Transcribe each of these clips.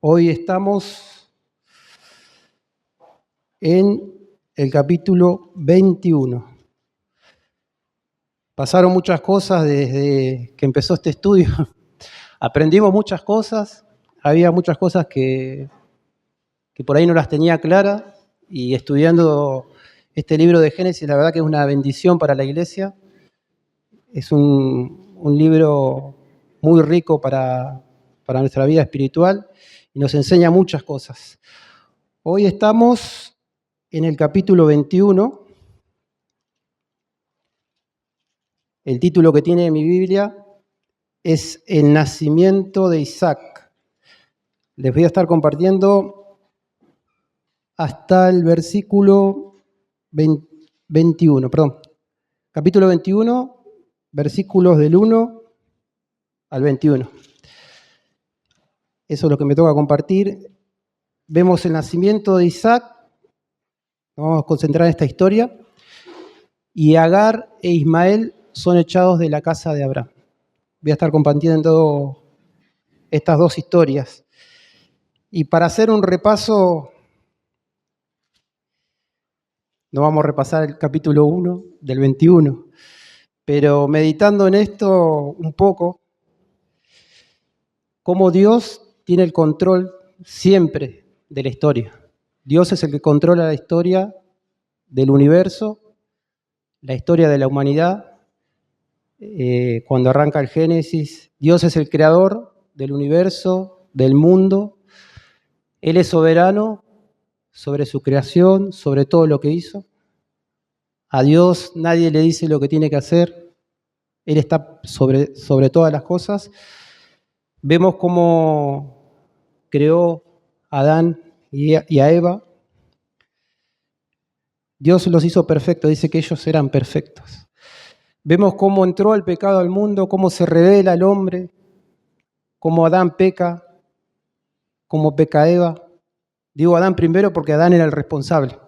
Hoy estamos en el capítulo 21. Pasaron muchas cosas desde que empezó este estudio. Aprendimos muchas cosas, había muchas cosas que por ahí no las tenía claras, y estudiando este libro de Génesis, la verdad que es una bendición para la iglesia. Es un libro muy rico para nuestra vida espiritual y nos enseña muchas cosas. Hoy estamos en el capítulo 21. El título que tiene mi Biblia es El nacimiento de Isaac. Les voy a estar compartiendo hasta el versículo 21, capítulo 21, versículos del 1 al 21. Eso es lo que me toca compartir. Vemos el nacimiento de Isaac. Nos vamos a concentrar en esta historia. Y Agar e Ismael son echados de la casa de Abraham. Voy a estar compartiendo estas dos historias. Y para hacer un repaso, no vamos a repasar el capítulo 1 del 21, pero meditando en esto un poco, cómo Dios tiene el control siempre de la historia. Dios es el que controla la historia del universo, la historia de la humanidad. Cuando arranca el Génesis, Dios es el creador del universo, del mundo. Él es soberano sobre su creación, sobre todo lo que hizo. A Dios nadie le dice lo que tiene que hacer. Él está sobre todas las cosas. Vemos cómo creó a Adán y a Eva. Dios los hizo perfectos, dice que ellos eran perfectos. Vemos cómo entró el pecado al mundo, cómo se revela el hombre, cómo Adán peca, cómo peca Eva. Digo Adán primero porque Adán era el responsable.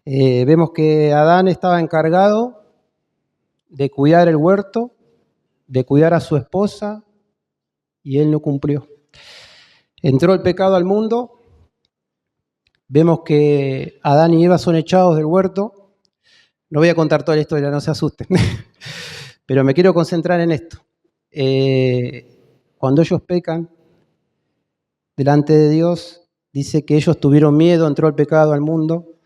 Vemos que Adán estaba encargado de cuidar el huerto, de cuidar a su esposa, y él no cumplió. Entró el pecado al mundo. Vemos que Adán y Eva son echados del huerto. No voy a contar toda la historia, no se asusten. Pero me quiero concentrar en esto. Cuando ellos pecan delante de Dios, dice que ellos tuvieron miedo, entró el pecado al mundo.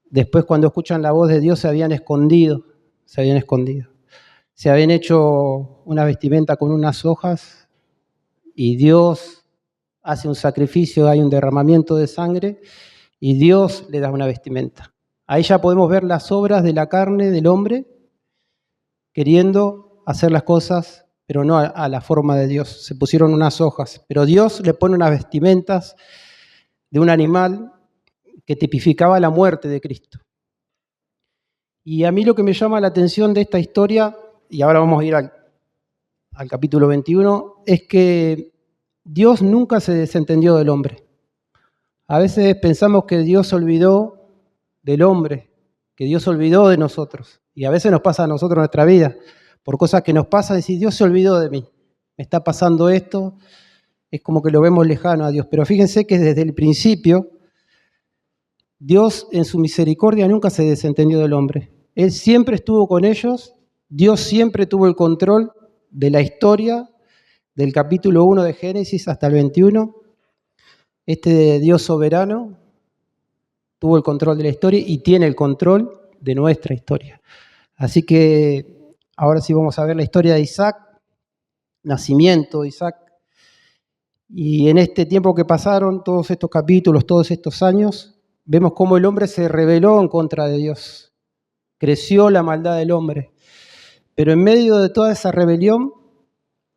Después, cuando escuchan la voz de Dios, se habían escondido. Se habían hecho una vestimenta con unas hojas, y Dios hace un sacrificio, hay un derramamiento de sangre, y Dios le da una vestimenta. Ahí ya podemos ver las obras de la carne del hombre, queriendo hacer las cosas, pero no a la forma de Dios. Se pusieron unas hojas, pero Dios le pone unas vestimentas de un animal que tipificaba la muerte de Cristo. Y a mí lo que me llama la atención de esta historia, y ahora vamos a ir al capítulo 21, es que Dios nunca se desentendió del hombre. A veces pensamos que Dios se olvidó del hombre, que Dios se olvidó de nosotros. Y a veces nos pasa a nosotros en nuestra vida, por cosas que nos pasan, decir, Dios se olvidó de mí, me está pasando esto, es como que lo vemos lejano a Dios. Pero fíjense que desde el principio, Dios en su misericordia nunca se desentendió del hombre. Él siempre estuvo con ellos, Dios siempre tuvo el control de la historia, del capítulo 1 de Génesis hasta el 21. Este Dios soberano tuvo el control de la historia y tiene el control de nuestra historia. Así que ahora sí vamos a ver la historia de Isaac, nacimiento de Isaac. Y en este tiempo que pasaron, todos estos capítulos, todos estos años, vemos cómo el hombre se rebeló en contra de Dios. Creció la maldad del hombre. Pero en medio de toda esa rebelión,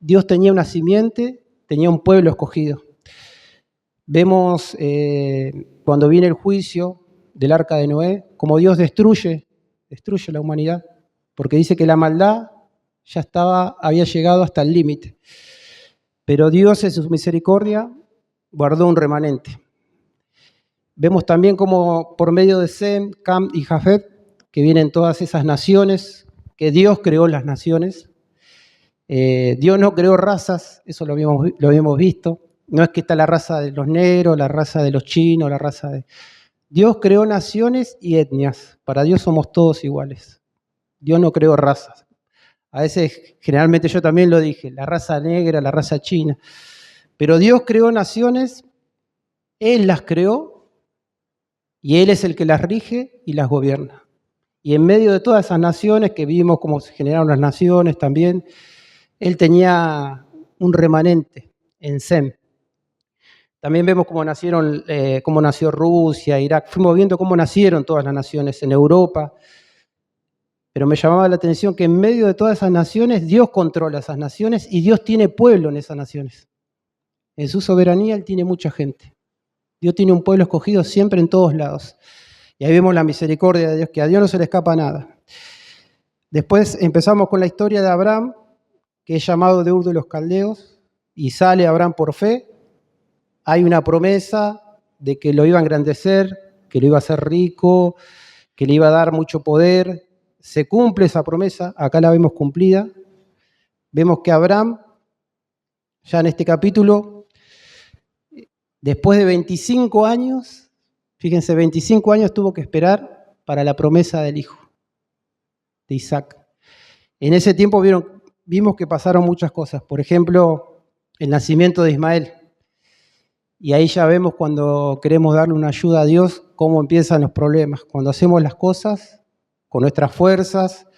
Dios tenía una simiente, tenía un pueblo escogido. Vemos cuando viene el juicio del arca de Noé, cómo Dios destruye la humanidad, porque dice que la maldad ya había llegado hasta el límite. Pero Dios en su misericordia guardó un remanente. Vemos también cómo por medio de Sem, Cam y Jafet, que vienen todas esas naciones, que Dios creó las naciones. Dios no creó razas, eso lo habíamos visto. No es que está la raza de los negros, la raza de los chinos, la raza de... Dios creó naciones y etnias. Para Dios somos todos iguales. Dios no creó razas. A veces, generalmente yo también lo dije, la raza negra, la raza china. Pero Dios creó naciones, Él las creó y Él es el que las rige y las gobierna. Y en medio de todas esas naciones, que vimos cómo se generaron las naciones también, Él tenía un remanente en Sem. También vemos cómo nació Rusia, Irak. Fuimos viendo cómo nacieron todas las naciones en Europa. Pero me llamaba la atención que en medio de todas esas naciones, Dios controla esas naciones y Dios tiene pueblo en esas naciones. En su soberanía Él tiene mucha gente. Dios tiene un pueblo escogido siempre en todos lados. Y ahí vemos la misericordia de Dios, que a Dios no se le escapa nada. Después empezamos con la historia de Abraham, que es llamado de Ur de los Caldeos, y sale Abraham por fe. Hay una promesa de que lo iba a engrandecer, que lo iba a hacer rico, que le iba a dar mucho poder. Se cumple esa promesa, acá la vemos cumplida. Vemos que Abraham, ya en este capítulo, después de 25 años, fíjense, 25 años tuvo que esperar para la promesa del hijo, de Isaac. En ese tiempo vimos que pasaron muchas cosas. Por ejemplo, el nacimiento de Ismael. Y ahí ya vemos cuando queremos darle una ayuda a Dios, cómo empiezan los problemas. Cuando hacemos las cosas con nuestras fuerzas,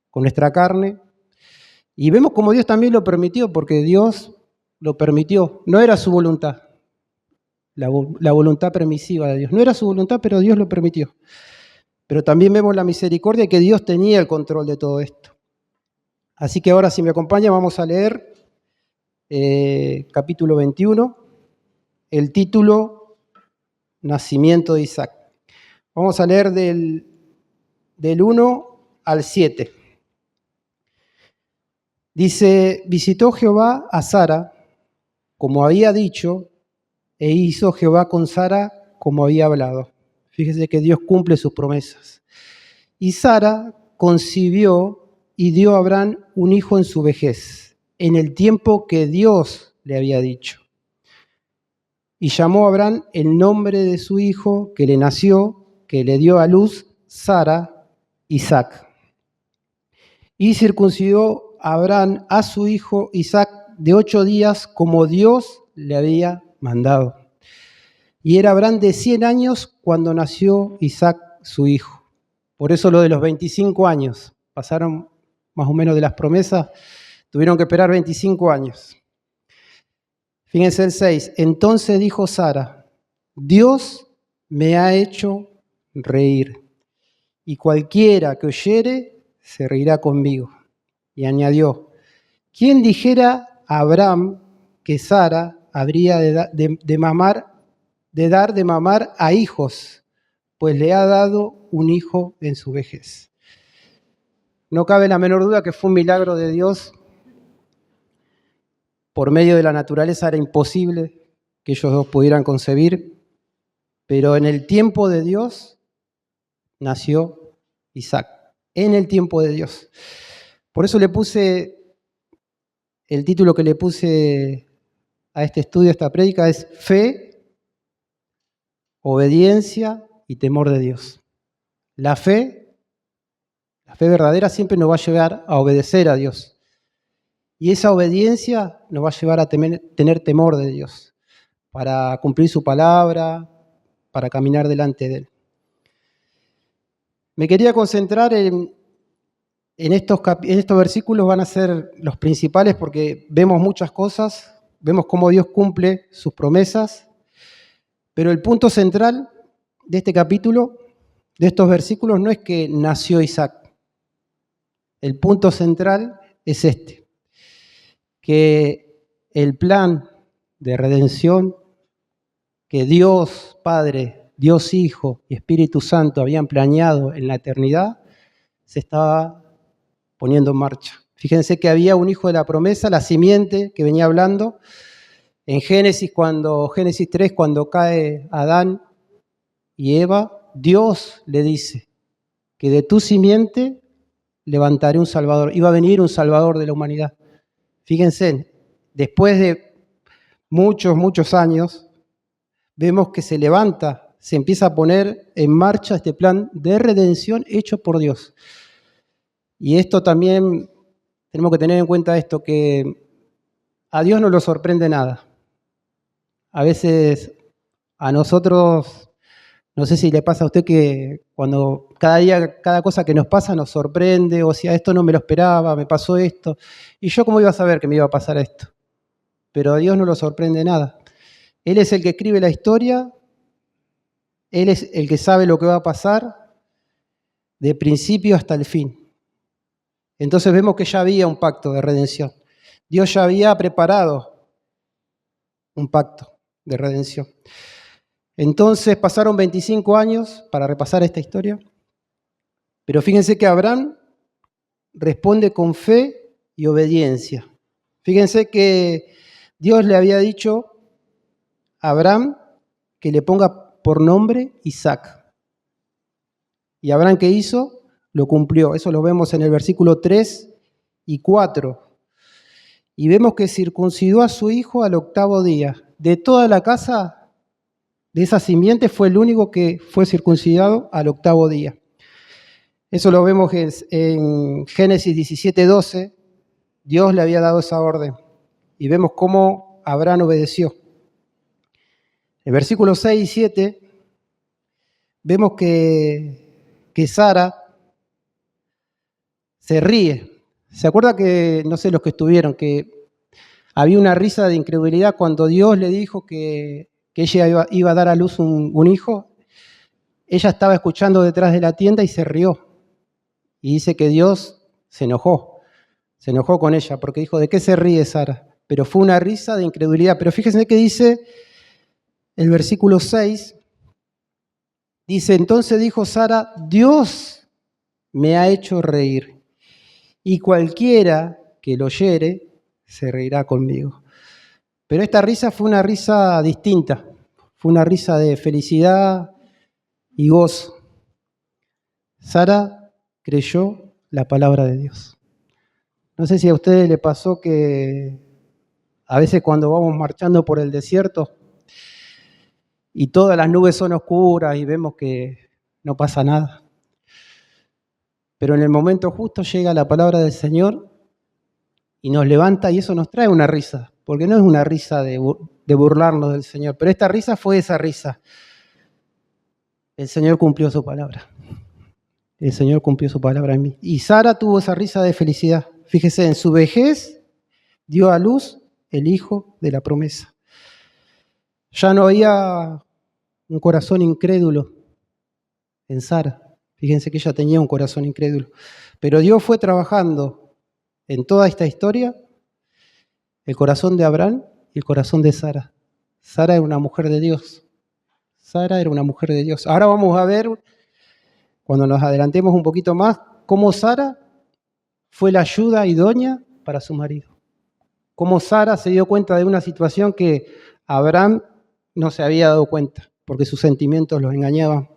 con nuestra carne. Y vemos cómo Dios también lo permitió, porque Dios lo permitió. No era su voluntad, la voluntad permisiva de Dios. No era su voluntad, pero Dios lo permitió. Pero también vemos la misericordia que Dios tenía el control de todo esto. Así que ahora, si me acompaña, vamos a leer capítulo 21. El título, Nacimiento de Isaac. Vamos a leer del 1 al 7. Dice, visitó Jehová a Sara, como había dicho, e hizo Jehová con Sara como había hablado. Fíjese que Dios cumple sus promesas. Y Sara concibió y dio a Abraham un hijo en su vejez, en el tiempo que Dios le había dicho. Y llamó a Abraham el nombre de su hijo que le nació, que le dio a luz Sara, Isaac. Y circuncidó a Abraham a su hijo Isaac de 8 días, como Dios le había mandado. Y era Abraham de 100 años cuando nació Isaac, su hijo. Por eso lo de los 25 años. Pasaron más o menos de las promesas, tuvieron que esperar 25 años. Fíjense el 6. Entonces dijo Sara, Dios me ha hecho reír, y cualquiera que oyere se reirá conmigo. Y añadió, ¿quién dijera a Abraham que Sara habría de dar de mamar a hijos, pues le ha dado un hijo en su vejez? No cabe la menor duda que fue un milagro de Dios. Por medio de la naturaleza era imposible que ellos dos pudieran concebir, pero en el tiempo de Dios nació Isaac, en el tiempo de Dios. Por eso le puse, el título que le puse a este estudio, a esta prédica, es Fe, Obediencia y Temor de Dios. La fe verdadera siempre nos va a llevar a obedecer a Dios. Y esa obediencia nos va a llevar a tener temor de Dios, para cumplir su palabra, para caminar delante de Él. Me quería concentrar en estos versículos, van a ser los principales porque vemos muchas cosas, vemos cómo Dios cumple sus promesas, pero el punto central de este capítulo, de estos versículos, no es que nació Isaac. El punto central es este, que el plan de redención que Dios Padre, Dios Hijo y Espíritu Santo habían planeado en la eternidad, se estaba poniendo en marcha. Fíjense que había un hijo de la promesa, la simiente que venía hablando. En Génesis 3, cuando cae Adán y Eva, Dios le dice que de tu simiente levantaré un Salvador. Iba a venir un Salvador de la humanidad. Fíjense, después de muchos años, vemos que se levanta, se empieza a poner en marcha este plan de redención hecho por Dios. Y esto también tenemos que tener en cuenta esto, que a Dios no lo sorprende nada. A veces a nosotros, no sé si le pasa a usted que cuando cada día, cada cosa que nos pasa nos sorprende, o sea, esto no me lo esperaba, me pasó esto, y yo cómo iba a saber que me iba a pasar esto. Pero a Dios no lo sorprende nada. Él es el que escribe la historia, Él es el que sabe lo que va a pasar de principio hasta el fin. Entonces vemos que ya había un pacto de redención. Dios ya había preparado un pacto de redención. Entonces pasaron 25 años para repasar esta historia, pero fíjense que Abraham responde con fe y obediencia. Fíjense que Dios le había dicho a Abraham que le ponga por nombre Isaac. ¿Y Abraham qué hizo? Lo cumplió. Eso lo vemos en el versículo 3 y 4. Y vemos que circuncidó a su hijo al 8º día. De toda la casa, de esa simiente, fue el único que fue circuncidado al 8º día. Eso lo vemos en Génesis 17:12. Dios le había dado esa orden. Y vemos cómo Abraham obedeció. En versículos 6 y 7 vemos que Sara se ríe. ¿Se acuerda que, no sé los que estuvieron, que había una risa de incredulidad cuando Dios le dijo que ella iba a dar a luz un hijo? Ella estaba escuchando detrás de la tienda y se rió. Y dice que Dios se enojó con ella, porque dijo, ¿de qué se ríe Sara? Pero fue una risa de incredulidad. Pero fíjense que dice el versículo 6, dice, entonces dijo Sara, Dios me ha hecho reír, y cualquiera que lo oyere se reirá conmigo. Pero esta risa fue una risa distinta, fue una risa de felicidad y gozo. Sara creyó la palabra de Dios. No sé si a ustedes les pasó que a veces cuando vamos marchando por el desierto y todas las nubes son oscuras y vemos que no pasa nada, pero en el momento justo llega la palabra del Señor y nos levanta, y eso nos trae una risa, porque no es una risa de burlarnos del Señor, pero esta risa fue esa risa. El Señor cumplió su palabra. El Señor cumplió su palabra en mí. Y Sara tuvo esa risa de felicidad. Fíjese, en su vejez dio a luz el hijo de la promesa. Ya no había un corazón incrédulo en Sara. Fíjense que ella tenía un corazón incrédulo. Pero Dios fue trabajando en toda esta historia el corazón de Abraham y el corazón de Sara. Sara era una mujer de Dios. Sara era una mujer de Dios. Ahora vamos a ver, cuando nos adelantemos un poquito más, cómo Sara fue la ayuda idónea para su marido. Cómo Sara se dio cuenta de una situación que Abraham no se había dado cuenta, porque sus sentimientos los engañaban.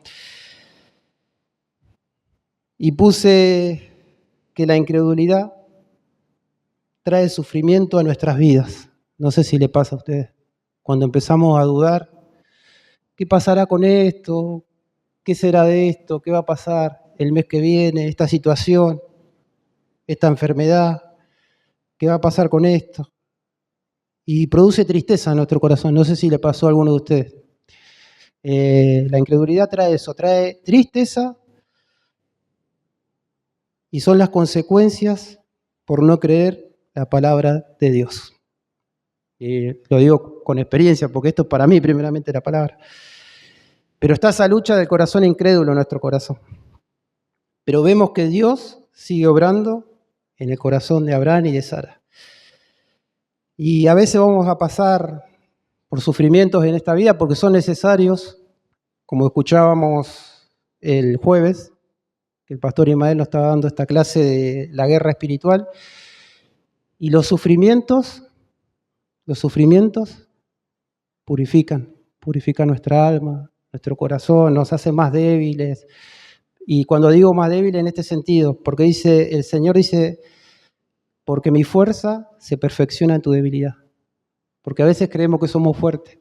Y puse que la incredulidad trae sufrimiento a nuestras vidas. No sé si le pasa a ustedes. Cuando empezamos a dudar, ¿qué pasará con esto? ¿Qué será de esto? ¿Qué va a pasar el mes que viene? Esta situación, esta enfermedad, ¿qué va a pasar con esto? Y produce tristeza en nuestro corazón. No sé si le pasó a alguno de ustedes. La incredulidad trae eso, trae tristeza, y son las consecuencias por no creer la palabra de Dios. Lo digo con experiencia, porque esto es para mí primeramente la palabra. Pero está esa lucha del corazón incrédulo en nuestro corazón. Pero vemos que Dios sigue obrando en el corazón de Abraham y de Sara. Y a veces vamos a pasar por sufrimientos en esta vida porque son necesarios, como escuchábamos el jueves, que el pastor Ismael nos estaba dando esta clase de la guerra espiritual. Y los sufrimientos purifican nuestra alma, nuestro corazón, nos hacen más débiles. Y cuando digo más débiles en este sentido, porque el Señor dice, porque mi fuerza se perfecciona en tu debilidad. porque a veces creemos que somos fuertes.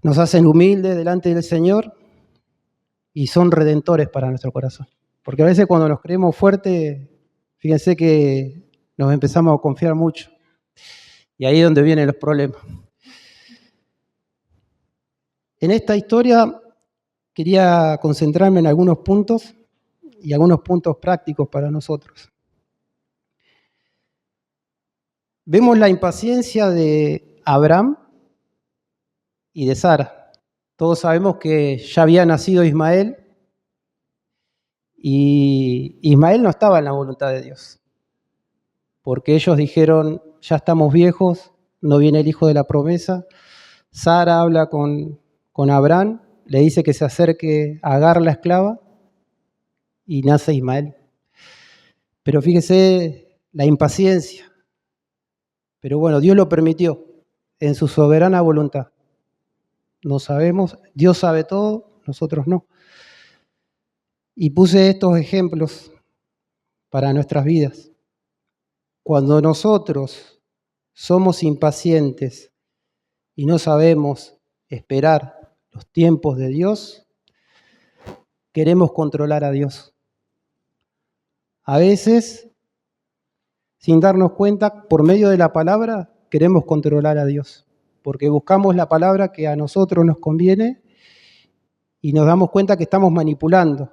Nos hacen humildes delante del Señor y son redentores para nuestro corazón. Porque a veces cuando nos creemos fuertes, fíjense que nos empezamos a confiar mucho. Y ahí es donde vienen los problemas. En esta historia quería concentrarme en algunos puntos y algunos puntos prácticos para nosotros. Vemos la impaciencia de Abraham y de Sara. Todos sabemos que ya había nacido Ismael y Ismael no estaba en la voluntad de Dios, porque ellos dijeron, ya estamos viejos, no viene el hijo de la promesa. Sara habla con Abraham, le dice que se acerque a Agar la esclava y nace Ismael. Pero fíjese la impaciencia. Pero bueno, Dios lo permitió en su soberana voluntad. No sabemos, Dios sabe todo, nosotros no. Y puse estos ejemplos para nuestras vidas. Cuando nosotros somos impacientes y no sabemos esperar los tiempos de Dios, queremos controlar a Dios. A veces, sin darnos cuenta, por medio de la palabra, queremos controlar a Dios, porque buscamos la palabra que a nosotros nos conviene y nos damos cuenta que estamos manipulando.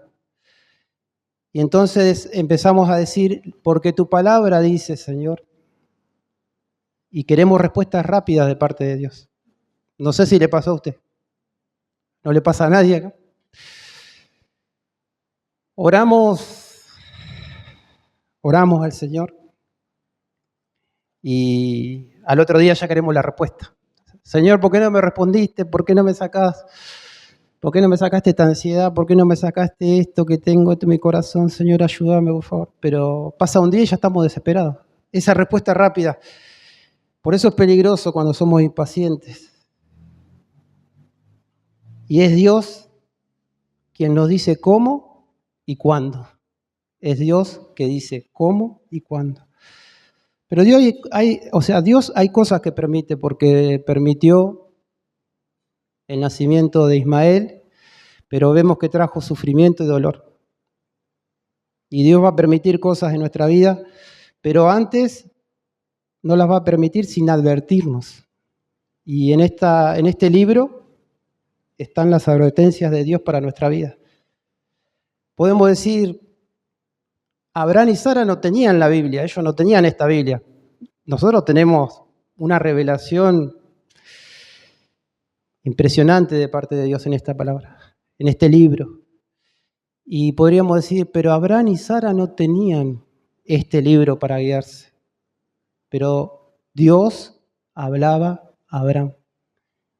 Y entonces empezamos a decir, porque tu palabra dice, Señor, y queremos respuestas rápidas de parte de Dios. No sé si le pasó a usted. No le pasa a nadie acá. Oramos al Señor y al otro día ya queremos la respuesta. Señor, ¿por qué no me respondiste? ¿Por qué no me sacás? ¿Por qué no me sacaste esta ansiedad? ¿Por qué no me sacaste esto que tengo en mi corazón? Señor, ayúdame, por favor. Pero pasa un día y ya estamos desesperados. Esa respuesta rápida. Por eso es peligroso cuando somos impacientes. Y es Dios quien nos dice cómo y cuándo. Es Dios que dice cómo y cuándo. Pero Dios hay cosas que permite, porque permitió el nacimiento de Ismael, pero vemos que trajo sufrimiento y dolor. Y Dios va a permitir cosas en nuestra vida, pero antes no las va a permitir sin advertirnos. Y en este libro están las advertencias de Dios para nuestra vida. Podemos decir, Abraham y Sara no tenían la Biblia, ellos no tenían esta Biblia. Nosotros tenemos una revelación impresionante de parte de Dios en esta palabra, en este libro. Y podríamos decir, pero Abraham y Sara no tenían este libro para guiarse. Pero Dios hablaba a Abraham.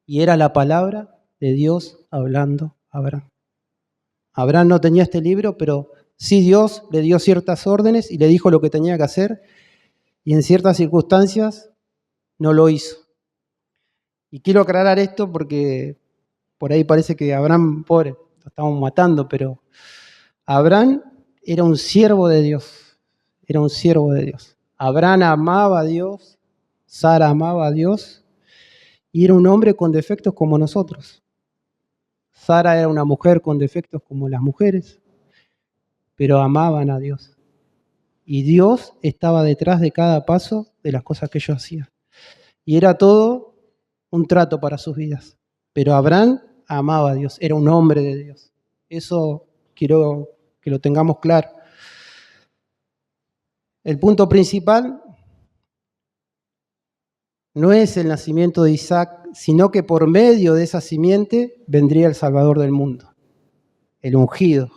Y era la palabra de Dios hablando a Abraham. Abraham no tenía este libro, pero sí Dios le dio ciertas órdenes y le dijo lo que tenía que hacer. Y en ciertas circunstancias no lo hizo. Y quiero aclarar esto porque por ahí parece que Abraham, pobre, lo estamos matando, pero Abraham era un siervo de Dios. Era un siervo de Dios. Abraham amaba a Dios, Sara amaba a Dios y era un hombre con defectos como nosotros. Sara era una mujer con defectos como las mujeres, pero amaban a Dios. Y Dios estaba detrás de cada paso de las cosas que ellos hacían. Y era todo un trato para sus vidas. Pero Abraham amaba a Dios, era un hombre de Dios. Eso quiero que lo tengamos claro. El punto principal no es el nacimiento de Isaac, sino que por medio de esa simiente vendría el Salvador del mundo, el ungido,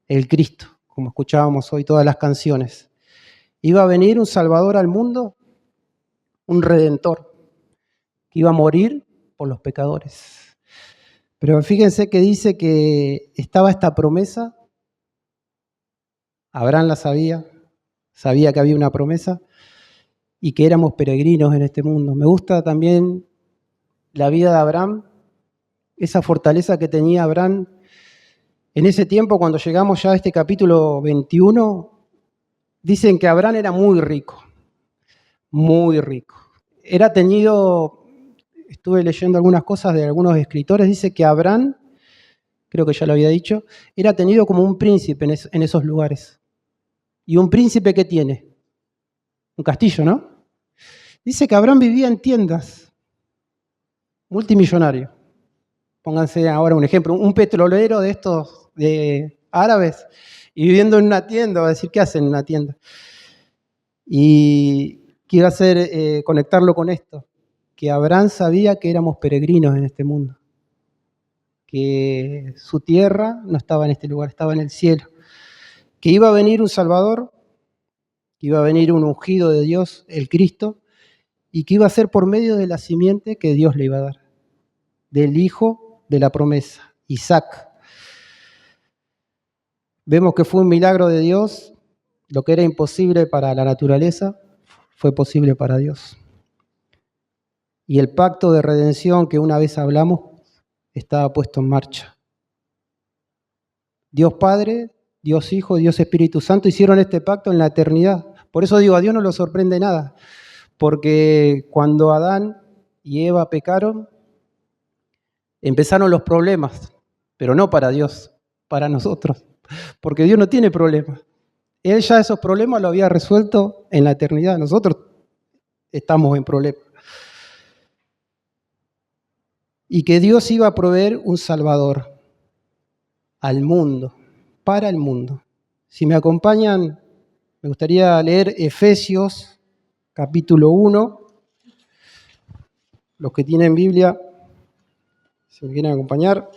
el Cristo, como escuchábamos hoy todas las canciones. Iba a venir un Salvador al mundo, un Redentor, que iba a morir por los pecadores. Pero fíjense que dice que estaba esta promesa, Abraham la sabía que había una promesa y que éramos peregrinos en este mundo. Me gusta también la vida de Abraham, esa fortaleza que tenía Abraham. En ese tiempo, cuando llegamos ya a este capítulo 21, dicen que Abraham era muy rico, muy rico. era tenido, estuve leyendo algunas cosas de algunos escritores, dice que Abraham, creo que ya lo había dicho, era tenido como un príncipe en esos lugares. ¿Y un príncipe qué tiene? Un castillo, ¿no? Dice que Abraham vivía en tiendas, multimillonario. Pónganse ahora un ejemplo, un petrolero de estos de árabes y viviendo en una tienda, va a decir, ¿qué hacen en una tienda? Y quiero conectarlo con esto, que Abraham sabía que éramos peregrinos en este mundo, que su tierra no estaba en este lugar, estaba en el cielo, que iba a venir un Salvador, que iba a venir un ungido de Dios, el Cristo, y que iba a ser por medio de la simiente que Dios le iba a dar, del hijo de la promesa, Isaac. Vemos que fue un milagro de Dios, lo que era imposible para la naturaleza fue posible para Dios. Y el pacto de redención que una vez hablamos estaba puesto en marcha. Dios Padre, Dios Hijo, Dios Espíritu Santo hicieron este pacto en la eternidad. Por eso digo, a Dios no lo sorprende nada, porque cuando Adán y Eva pecaron, empezaron los problemas, pero no para Dios, para nosotros, porque Dios no tiene problemas. Él ya esos problemas los había resuelto en la eternidad. Nosotros estamos en problemas. Y que Dios iba a proveer un Salvador al mundo, para el mundo. Si me acompañan, me gustaría leer Efesios capítulo 1. Los que tienen Biblia, si me quieren acompañar.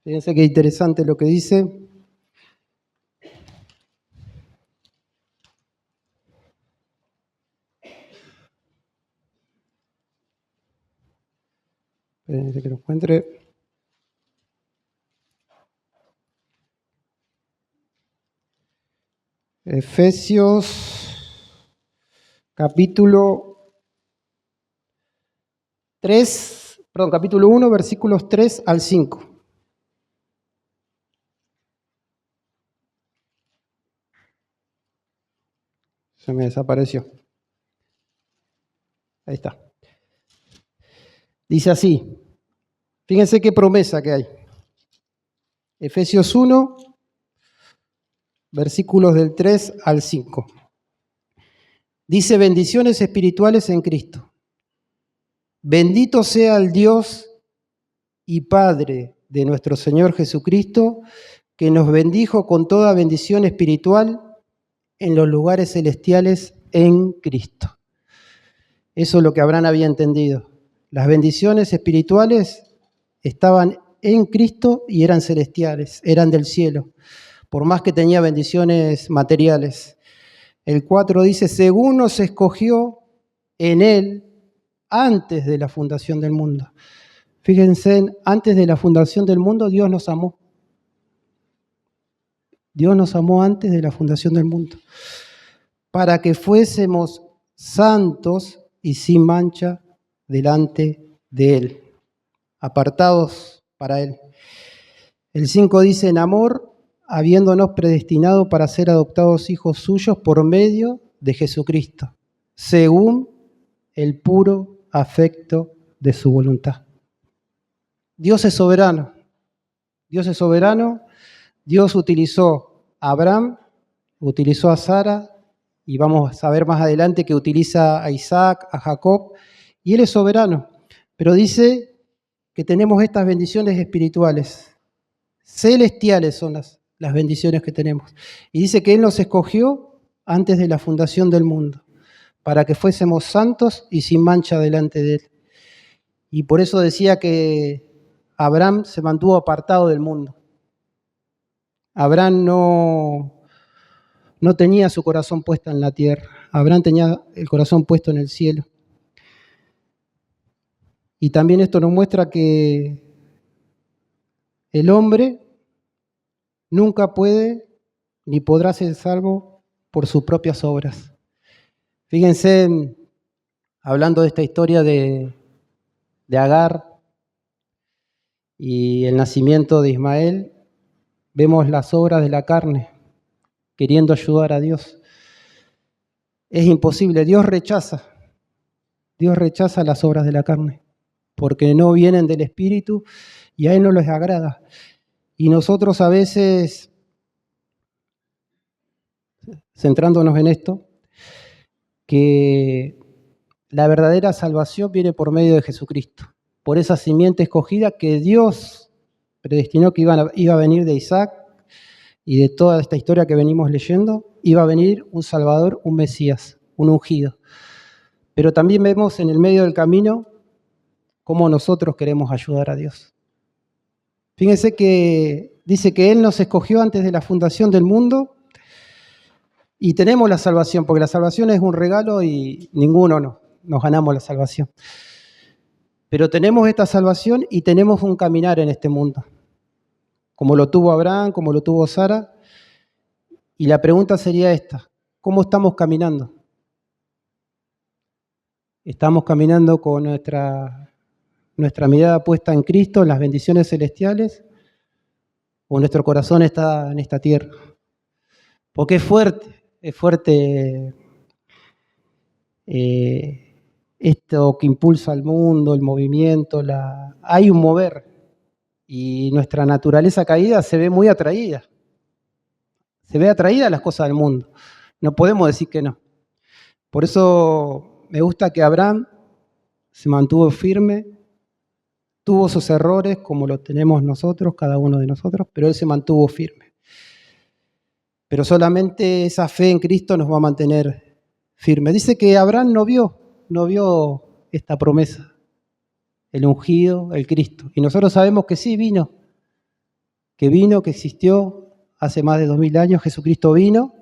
Fíjense qué interesante lo que dice. Espérense que lo encuentre. Efesios capítulo 1, versículos 3 al 5. Se me desapareció. Ahí está. Dice así. Fíjense qué promesa que hay. Efesios 1, versículos del 3 al 5. Dice, bendiciones espirituales en Cristo. Bendito sea el Dios y Padre de nuestro Señor Jesucristo, que nos bendijo con toda bendición espiritual en los lugares celestiales en Cristo. Eso es lo que Abraham había entendido. Las bendiciones espirituales estaban en Cristo y eran celestiales, eran del cielo, por más que tenía bendiciones materiales. El 4 dice, según nos escogió en Él antes de la fundación del mundo. Fíjense, antes de la fundación del mundo Dios nos amó. Dios nos amó antes de la fundación del mundo, para que fuésemos santos y sin mancha delante de Él, apartados para Él. El 5 dice, en amor, habiéndonos predestinado para ser adoptados hijos suyos por medio de Jesucristo, según el puro afecto de su voluntad. Dios es soberano. Dios es soberano. Dios utilizó a Abraham, utilizó a Sara, y vamos a ver más adelante que utiliza a Isaac, a Jacob, y Él es soberano. Pero dice que tenemos estas bendiciones espirituales. Celestiales son las bendiciones que tenemos. Y dice que Él nos escogió antes de la fundación del mundo, para que fuésemos santos y sin mancha delante de Él. Y por eso decía que Abraham se mantuvo apartado del mundo. Abraham no tenía su corazón puesto en la tierra. Abraham tenía el corazón puesto en el cielo. Y también esto nos muestra que el hombre nunca puede ni podrá ser salvo por sus propias obras. Fíjense, hablando de esta historia de Agar y el nacimiento de Ismael, vemos las obras de la carne, queriendo ayudar a Dios. es imposible. Dios rechaza las obras de la carne, porque no vienen del Espíritu y a Él no les agrada. Y nosotros a veces, centrándonos en esto, que la verdadera salvación viene por medio de Jesucristo, por esa simiente escogida que Dios predestinó que iba a venir de Isaac, y de toda esta historia que venimos leyendo, iba a venir un Salvador, un Mesías, un ungido. Pero también vemos en el medio del camino cómo nosotros queremos ayudar a Dios. Fíjense que dice que Él nos escogió antes de la fundación del mundo y tenemos la salvación, porque la salvación es un regalo y ninguno nos ganamos la salvación. Pero tenemos esta salvación y tenemos un caminar en este mundo, como lo tuvo Abraham, como lo tuvo Sara. Y la pregunta sería esta: ¿cómo estamos caminando? ¿Estamos caminando con nuestra mirada puesta en Cristo, en las bendiciones celestiales? ¿O nuestro corazón está en esta tierra? Porque es fuerte esto que impulsa al mundo, el movimiento, hay un mover. Y nuestra naturaleza caída se ve muy atraída. Se ve atraída a las cosas del mundo. No podemos decir que no. Por eso me gusta que Abraham se mantuvo firme, tuvo sus errores como lo tenemos nosotros, cada uno de nosotros, pero él se mantuvo firme. Pero solamente esa fe en Cristo nos va a mantener firmes. Dice que Abraham no vio esta promesa, el ungido, el Cristo. Y nosotros sabemos que sí vino, que existió hace más de 2000 años. Jesucristo vino,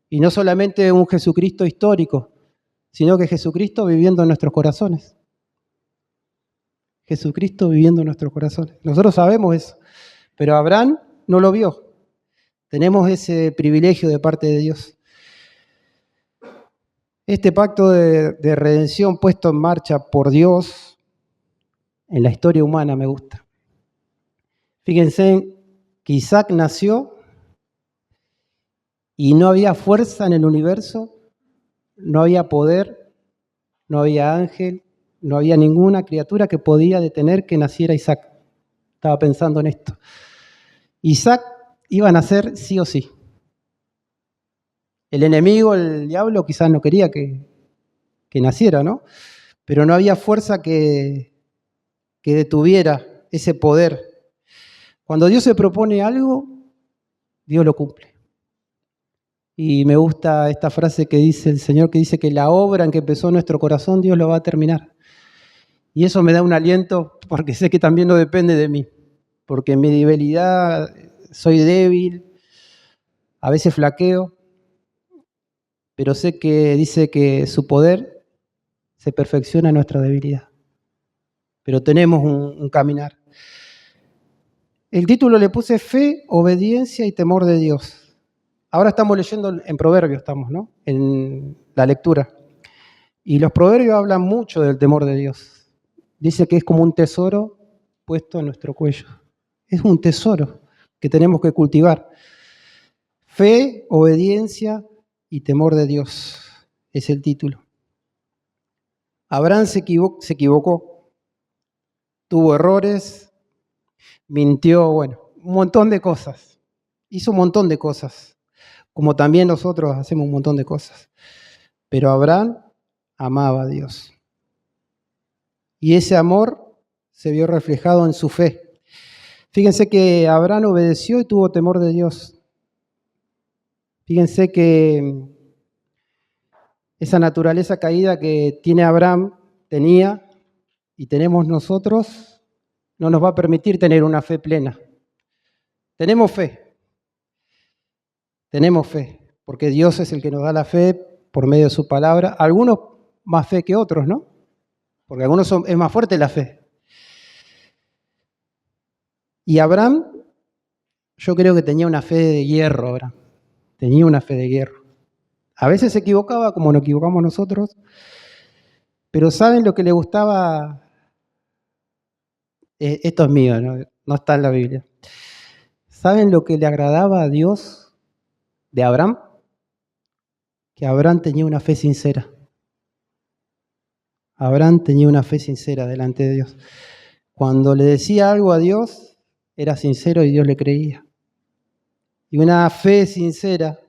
y no solamente un Jesucristo histórico, sino que Jesucristo viviendo en nuestros corazones. Jesucristo viviendo en nuestros corazones. Nosotros sabemos eso, pero Abraham no lo vio. Tenemos ese privilegio de parte de Dios. Este pacto de redención puesto en marcha por Dios en la historia humana me gusta. Fíjense que Isaac nació y no había fuerza en el universo, no había poder, no había ángel, no había ninguna criatura que podía detener que naciera Isaac. Estaba pensando en esto. Isaac iba a nacer sí o sí. El enemigo, el diablo, quizás no quería que naciera, ¿no? Pero no había fuerza que detuviera ese poder. Cuando Dios se propone algo, Dios lo cumple. Y me gusta esta frase que dice el Señor, que dice que la obra en que empezó nuestro corazón, Dios lo va a terminar. Y eso me da un aliento, porque sé que también no depende de mí, porque en mi debilidad soy débil, a veces flaqueo, pero sé que dice que su poder se perfecciona en nuestra debilidad. Pero tenemos un caminar. El título le puse Fe, Obediencia y Temor de Dios. Ahora estamos leyendo en Proverbios, ¿no? En la lectura. Y los Proverbios hablan mucho del temor de Dios. Dice que es como un tesoro puesto en nuestro cuello. Es un tesoro que tenemos que cultivar. Fe, obediencia y temor de Dios es el título. Abraham se equivocó, tuvo errores, mintió, un montón de cosas. Hizo un montón de cosas, como también nosotros hacemos un montón de cosas. Pero Abraham amaba a Dios. Y ese amor se vio reflejado en su fe. Fíjense que Abraham obedeció y tuvo temor de Dios. Fíjense que esa naturaleza caída que tiene Abraham, tenía y tenemos nosotros, no nos va a permitir tener una fe plena. Tenemos fe, porque Dios es el que nos da la fe por medio de su palabra. Algunos más fe que otros, ¿no? Porque algunos es más fuerte la fe. Y Abraham, yo creo que tenía una fe de hierro, Abraham. Tenía una fe de hierro. A veces se equivocaba, como nos equivocamos nosotros, pero ¿saben lo que le gustaba? Esto es mío, no está en la Biblia. ¿Saben lo que le agradaba a Dios de Abraham? que Abraham tenía una fe sincera. Abraham tenía una fe sincera delante de Dios. Cuando le decía algo a Dios, era sincero y Dios le creía. Y una fe sincera,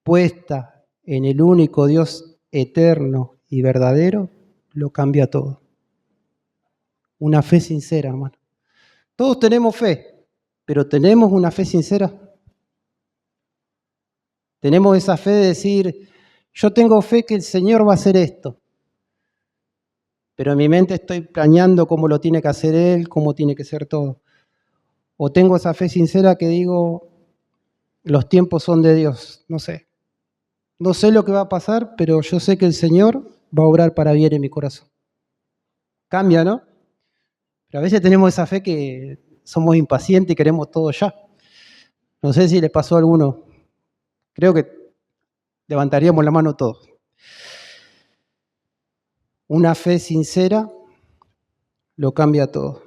puesta en el único Dios eterno y verdadero, lo cambia todo. Una fe sincera, hermano. Todos tenemos fe, pero ¿tenemos una fe sincera? Tenemos esa fe de decir, yo tengo fe que el Señor va a hacer esto, pero en mi mente estoy planeando cómo lo tiene que hacer Él, cómo tiene que ser todo. O tengo esa fe sincera que digo, los tiempos son de Dios, no sé. No sé lo que va a pasar, pero yo sé que el Señor va a obrar para bien en mi corazón. Cambia, ¿no? Pero a veces tenemos esa fe que somos impacientes y queremos todo ya. No sé si le pasó a alguno. Creo que levantaríamos la mano todos. Una fe sincera lo cambia todo.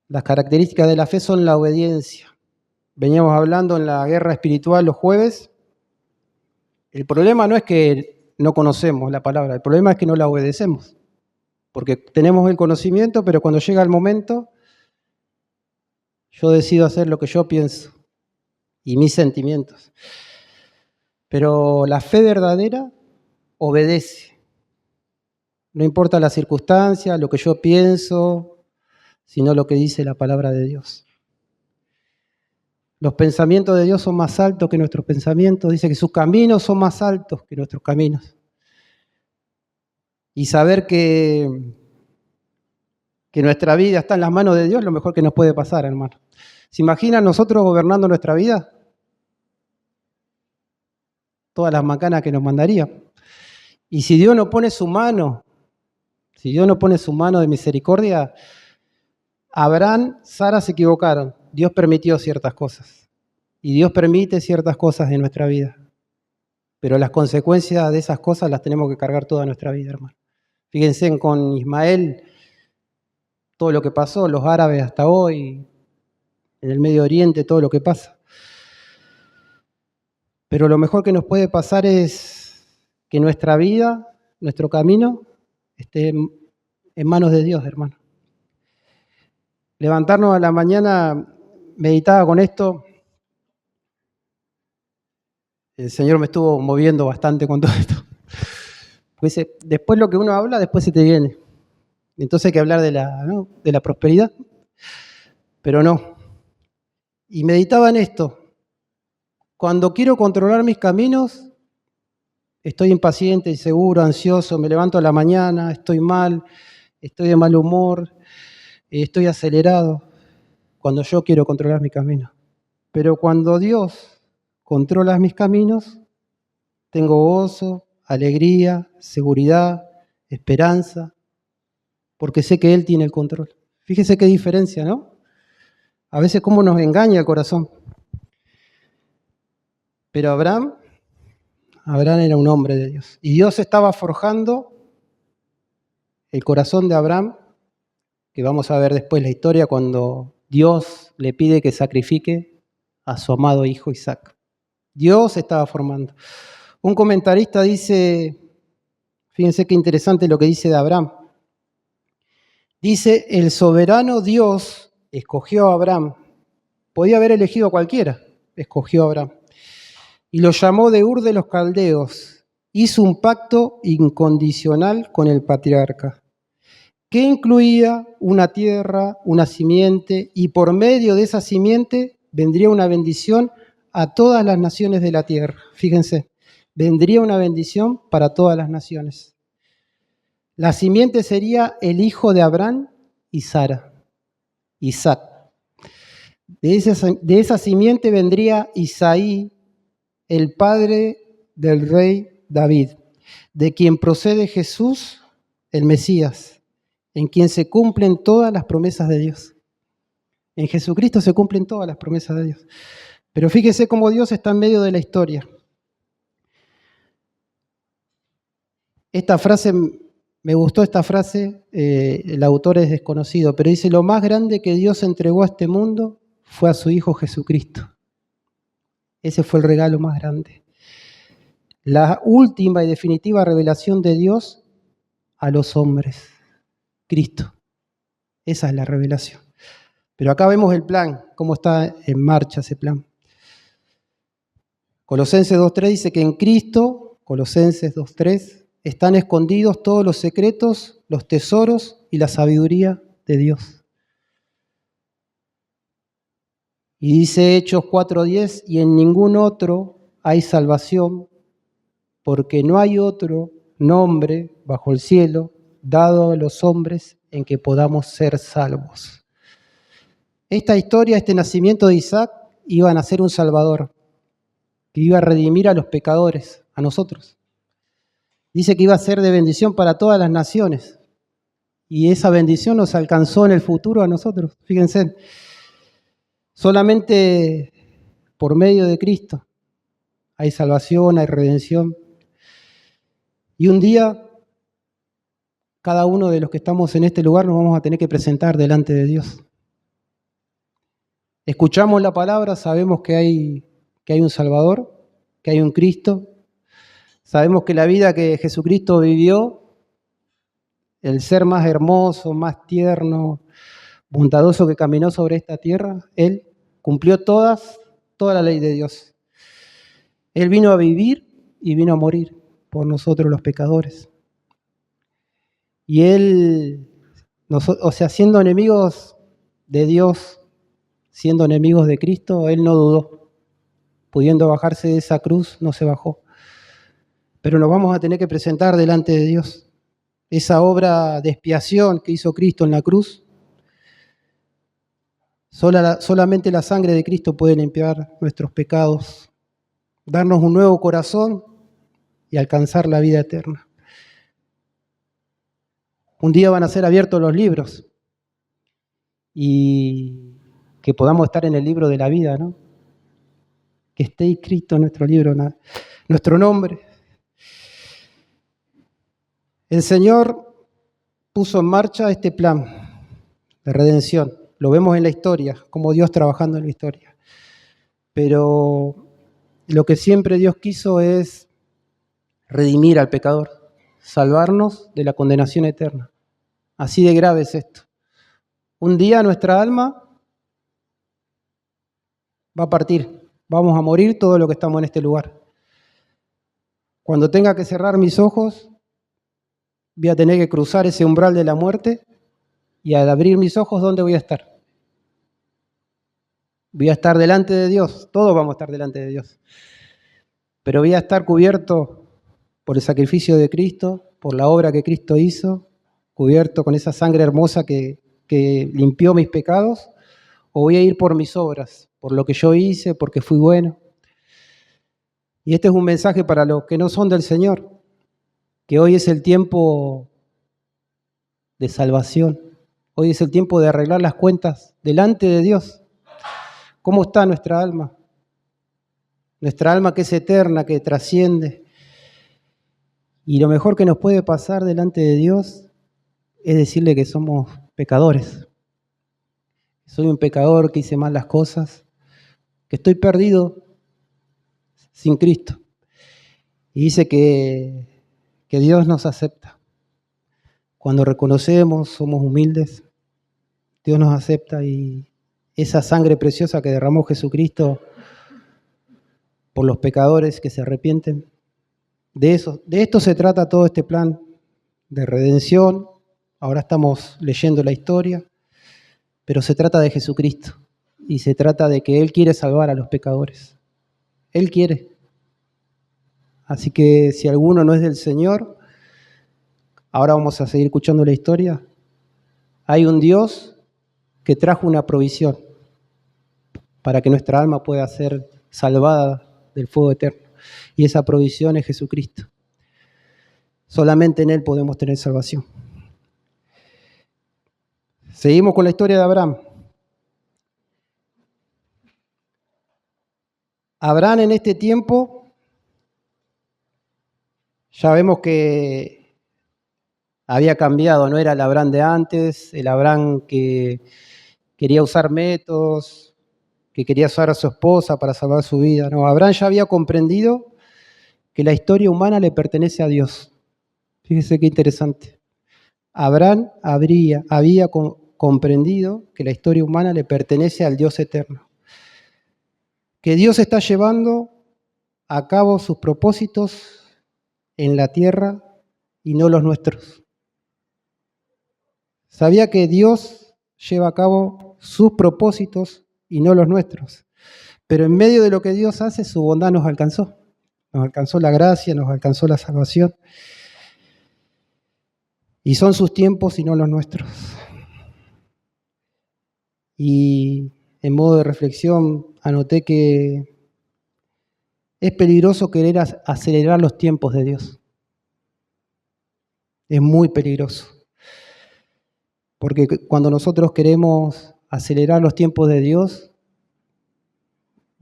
Las características de la fe son la obediencia. Veníamos hablando en la guerra espiritual los jueves. El problema no es que no conocemos la palabra, el problema es que no la obedecemos. Porque tenemos el conocimiento, pero cuando llega el momento, yo decido hacer lo que yo pienso y mis sentimientos. Pero la fe verdadera obedece. No importa la circunstancia, lo que yo pienso, sino lo que dice la palabra de Dios. Los pensamientos de Dios son más altos que nuestros pensamientos. Dice que sus caminos son más altos que nuestros caminos. Y saber que nuestra vida está en las manos de Dios es lo mejor que nos puede pasar, hermano. ¿Se imaginan nosotros gobernando nuestra vida? Todas las macanas que nos mandaría. Y si Dios no pone su mano, de misericordia, Abraham, Sara se equivocaron. Dios permitió ciertas cosas. Y Dios permite ciertas cosas en nuestra vida. Pero las consecuencias de esas cosas las tenemos que cargar toda nuestra vida, hermano. Fíjense con Ismael, todo lo que pasó, los árabes hasta hoy, en el Medio Oriente, todo lo que pasa. Pero lo mejor que nos puede pasar es que nuestra vida, nuestro camino, esté en manos de Dios, hermano. Levantarnos a la mañana, meditaba con esto. El Señor me estuvo moviendo bastante con todo esto. Pues después lo que uno habla, después se te viene. Entonces hay que hablar de la prosperidad, pero no. Y meditaba en esto. Cuando quiero controlar mis caminos, estoy impaciente, inseguro, ansioso, me levanto a la mañana, estoy mal, estoy de mal humor, estoy acelerado, cuando yo quiero controlar mi camino. Pero cuando Dios controla mis caminos, tengo gozo, alegría, seguridad, esperanza, porque sé que Él tiene el control. Fíjese qué diferencia, ¿no? A veces cómo nos engaña el corazón. Pero Abraham era un hombre de Dios. Y Dios estaba forjando el corazón de Abraham, que vamos a ver después la historia cuando Dios le pide que sacrifique a su amado hijo Isaac. Dios estaba formando. Un comentarista dice, fíjense qué interesante lo que dice de Abraham. Dice, el soberano Dios escogió a Abraham. Podía haber elegido a cualquiera, escogió a Abraham. Y lo llamó de Ur de los Caldeos. Hizo un pacto incondicional con el patriarca, que incluía una tierra, una simiente, y por medio de esa simiente vendría una bendición a todas las naciones de la tierra. Fíjense, vendría una bendición para todas las naciones. La simiente sería el hijo de Abraham y Sara, Isaac. De esa simiente vendría Isaí, el padre del rey David, de quien procede Jesús, el Mesías, en quien se cumplen todas las promesas de Dios. En Jesucristo se cumplen todas las promesas de Dios. Pero fíjese cómo Dios está en medio de la historia. Esta frase, me gustó esta frase, el autor es desconocido, pero dice, lo más grande que Dios entregó a este mundo fue a su Hijo Jesucristo. Ese fue el regalo más grande. la última y definitiva revelación de Dios a los hombres, Cristo. Esa es la revelación. Pero acá vemos el plan, cómo está en marcha ese plan. Colosenses 2.3 dice que en Cristo, Colosenses 2.3, están escondidos todos los secretos, los tesoros y la sabiduría de Dios. Y dice Hechos 4.10, y en ningún otro hay salvación, porque no hay otro nombre bajo el cielo dado a los hombres en que podamos ser salvos. Esta historia, este nacimiento de Isaac, iba a nacer un Salvador, que iba a redimir a los pecadores, a nosotros. Dice que iba a ser de bendición para todas las naciones. Y esa bendición nos alcanzó en el futuro a nosotros. Fíjense, solamente por medio de Cristo hay salvación, hay redención. Y un día, cada uno de los que estamos en este lugar nos vamos a tener que presentar delante de Dios. Escuchamos la palabra, sabemos que hay un Salvador, que hay un Cristo. Sabemos que la vida que Jesucristo vivió, el ser más hermoso, más tierno, bondadoso que caminó sobre esta tierra, Él cumplió toda la ley de Dios. Él vino a vivir y vino a morir por nosotros los pecadores. Y Él, siendo enemigos de Dios, siendo enemigos de Cristo, Él no dudó. Pudiendo bajarse de esa cruz, no se bajó. Pero nos vamos a tener que presentar delante de Dios. Esa obra de expiación que hizo Cristo en la cruz, solamente la sangre de Cristo puede limpiar nuestros pecados, darnos un nuevo corazón y alcanzar la vida eterna. Un día van a ser abiertos los libros y que podamos estar en el libro de la vida, ¿no? Que esté escrito en nuestro libro, nuestro nombre. El Señor puso en marcha este plan de redención. Lo vemos en la historia, como Dios trabajando en la historia. Pero lo que siempre Dios quiso es redimir al pecador, salvarnos de la condenación eterna. Así de grave es esto. Un día nuestra alma va a partir, vamos a morir todos los que estamos en este lugar. Cuando tenga que cerrar mis ojos, voy a tener que cruzar ese umbral de la muerte y al abrir mis ojos, ¿dónde voy a estar? Voy a estar delante de Dios, todos vamos a estar delante de Dios. Pero voy a estar cubierto por el sacrificio de Cristo, por la obra que Cristo hizo, cubierto con esa sangre hermosa que limpió mis pecados, o voy a ir por mis obras, por lo que yo hice, porque fui bueno. Y este es un mensaje para los que no son del Señor, que hoy es el tiempo de salvación, hoy es el tiempo de arreglar las cuentas delante de Dios. ¿Cómo está nuestra alma? Nuestra alma que es eterna, que trasciende. Y lo mejor que nos puede pasar delante de Dios es decirle que somos pecadores. Soy un pecador que hice mal las cosas, que estoy perdido sin Cristo. Y dice que Dios nos acepta. Cuando reconocemos, somos humildes, Dios nos acepta y esa sangre preciosa que derramó Jesucristo por los pecadores que se arrepienten, de esto se trata todo este plan de redención. Ahora estamos leyendo la historia, pero se trata de Jesucristo y se trata de que Él quiere salvar a los pecadores. Él quiere. Así que si alguno no es del Señor, ahora vamos a seguir escuchando la historia. Hay un Dios que trajo una provisión para que nuestra alma pueda ser salvada del fuego eterno. Y esa provisión es Jesucristo. Solamente en Él podemos tener salvación. Seguimos con la historia de Abraham. Abraham en este tiempo, ya vemos que había cambiado, no era el Abraham de antes, el Abraham que quería usar métodos, que quería usar a su esposa para salvar su vida. No, Abraham ya había comprendido que la historia humana le pertenece a Dios. Fíjese qué interesante. Abraham había comprendido que la historia humana le pertenece al Dios eterno, que Dios está llevando a cabo sus propósitos en la tierra y no los nuestros. Sabía que Dios lleva a cabo sus propósitos y no los nuestros. Pero en medio de lo que Dios hace, su bondad nos alcanzó. Nos alcanzó la gracia, nos alcanzó la salvación. Y son sus tiempos y no los nuestros. Y en modo de reflexión anoté que es peligroso querer acelerar los tiempos de Dios. Es muy peligroso. Porque cuando nosotros queremos acelerar los tiempos de Dios,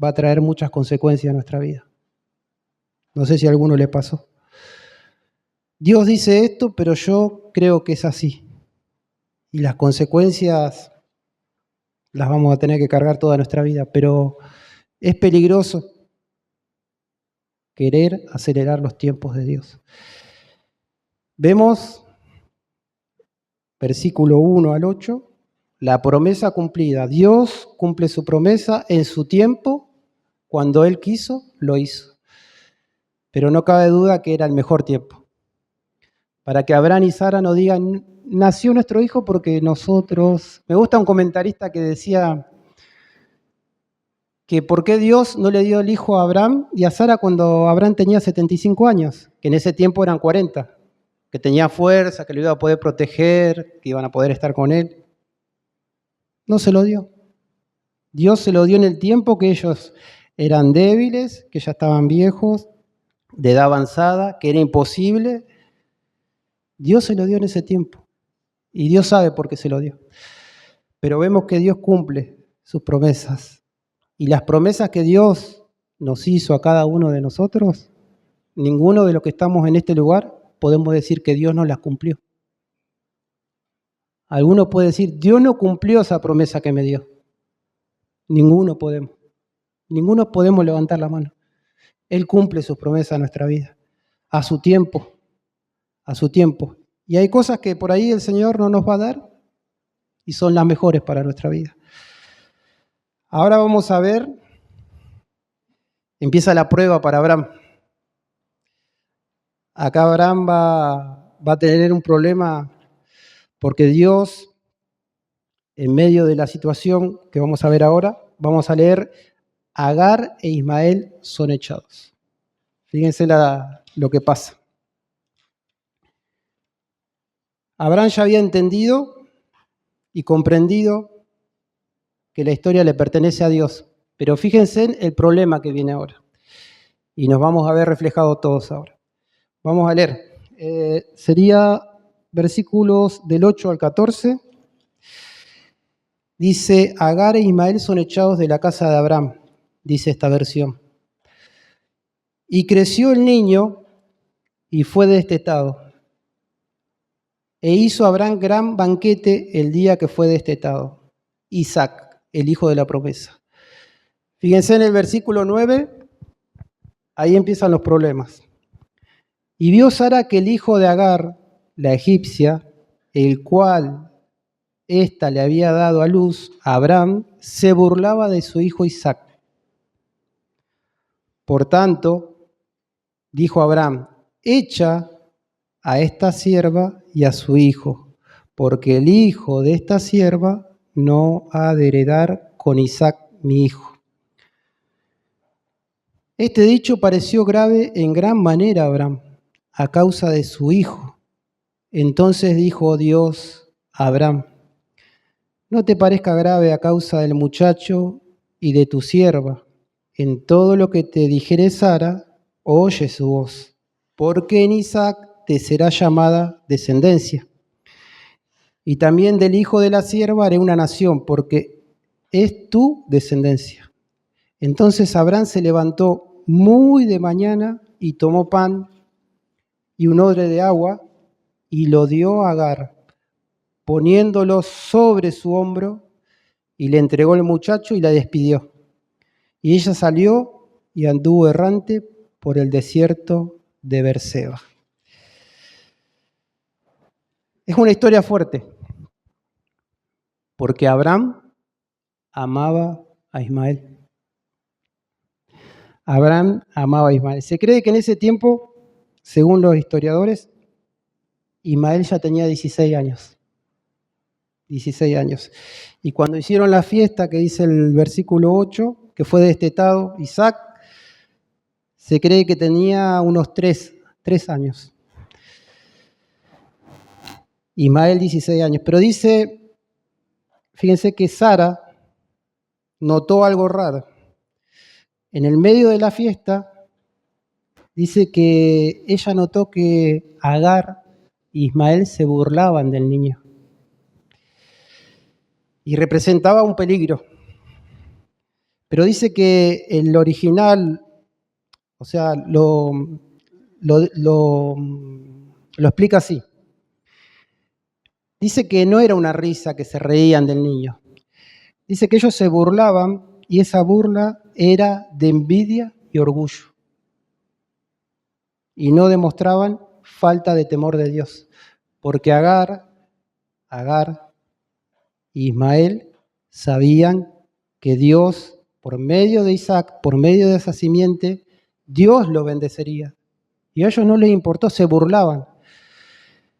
va a traer muchas consecuencias a nuestra vida. No sé si a alguno le pasó. Dios dice esto, pero yo creo que es así. Y las consecuencias las vamos a tener que cargar toda nuestra vida. Pero es peligroso querer acelerar los tiempos de Dios. Vemos, versículo 1 al 8, la promesa cumplida. Dios cumple su promesa en su tiempo. Cuando Él quiso, lo hizo. Pero no cabe duda que era el mejor tiempo. Para que Abraham y Sara no digan, nació nuestro hijo porque nosotros... Me gusta un comentarista que decía que por qué Dios no le dio el hijo a Abraham y a Sara cuando Abraham tenía 75 años, que en ese tiempo eran 40, que tenía fuerza, que lo iba a poder proteger, que iban a poder estar con él. No se lo dio. Dios se lo dio en el tiempo que ellos eran débiles, que ya estaban viejos, de edad avanzada, que era imposible. Dios se lo dio en ese tiempo. Y Dios sabe por qué se lo dio. Pero vemos que Dios cumple sus promesas. Y las promesas que Dios nos hizo a cada uno de nosotros, ninguno de los que estamos en este lugar podemos decir que Dios no las cumplió. Alguno puede decir, Dios no cumplió esa promesa que me dio. Ninguno podemos. Ninguno podemos levantar la mano. Él cumple sus promesas en nuestra vida. A su tiempo. A su tiempo. Y hay cosas que por ahí el Señor no nos va a dar y son las mejores para nuestra vida. Ahora vamos a ver, empieza la prueba para Abraham. Acá Abraham va a tener un problema porque Dios, en medio de la situación que vamos a ver ahora, vamos a leer, Agar e Ismael son echados. Fíjense lo que pasa. Abraham ya había entendido y comprendido que la historia le pertenece a Dios. Pero fíjense en el problema que viene ahora. Y nos vamos a ver reflejados todos ahora. Vamos a leer. Sería versículos del 8 al 14. Dice, Agar e Ismael son echados de la casa de Abraham, dice esta versión. Y creció el niño y fue destetado. E hizo Abraham gran banquete el día que fue destetado. Isaac, el hijo de la promesa. Fíjense en el versículo 9, ahí empiezan los problemas. Y vio Sara que el hijo de Agar, la egipcia, el cual ésta le había dado a luz a Abraham, se burlaba de su hijo Isaac. Por tanto, dijo Abraham, echa a esta sierva y a su hijo, porque el hijo de esta sierva no ha de heredar con Isaac mi hijo. Este dicho pareció grave en gran manera a Abraham, a causa de su hijo. Entonces dijo Dios a Abraham, no te parezca grave a causa del muchacho y de tu sierva. En todo lo que te dijere Sara, oye su voz, porque en Isaac te será llamada descendencia. Y también del hijo de la sierva haré una nación, porque es tu descendencia. Entonces Abraham se levantó muy de mañana y tomó pan y un odre de agua y lo dio a Agar, poniéndolo sobre su hombro, y le entregó el muchacho y la despidió. Y ella salió y anduvo errante por el desierto de Berseba. Es una historia fuerte, porque Abraham amaba a Ismael. Abraham amaba a Ismael. Se cree que en ese tiempo, según los historiadores, Ismael ya tenía 16 años. 16 años. Y cuando hicieron la fiesta, que dice el versículo 8, que fue destetado Isaac, se cree que tenía unos 3 años. Ismael 16 años. Pero dice, fíjense que Sara notó algo raro. En el medio de la fiesta, dice que ella notó que Agar e Ismael se burlaban del niño. Y representaba un peligro. Pero dice que el original, o sea, lo explica así. Dice que no era una risa, que se reían del niño. Dice que ellos se burlaban y esa burla era de envidia y orgullo. Y no demostraban falta de temor de Dios. Porque Agar y Ismael sabían que Dios, por medio de Isaac, por medio de esa simiente, Dios lo bendecería. Y a ellos no les importó, se burlaban.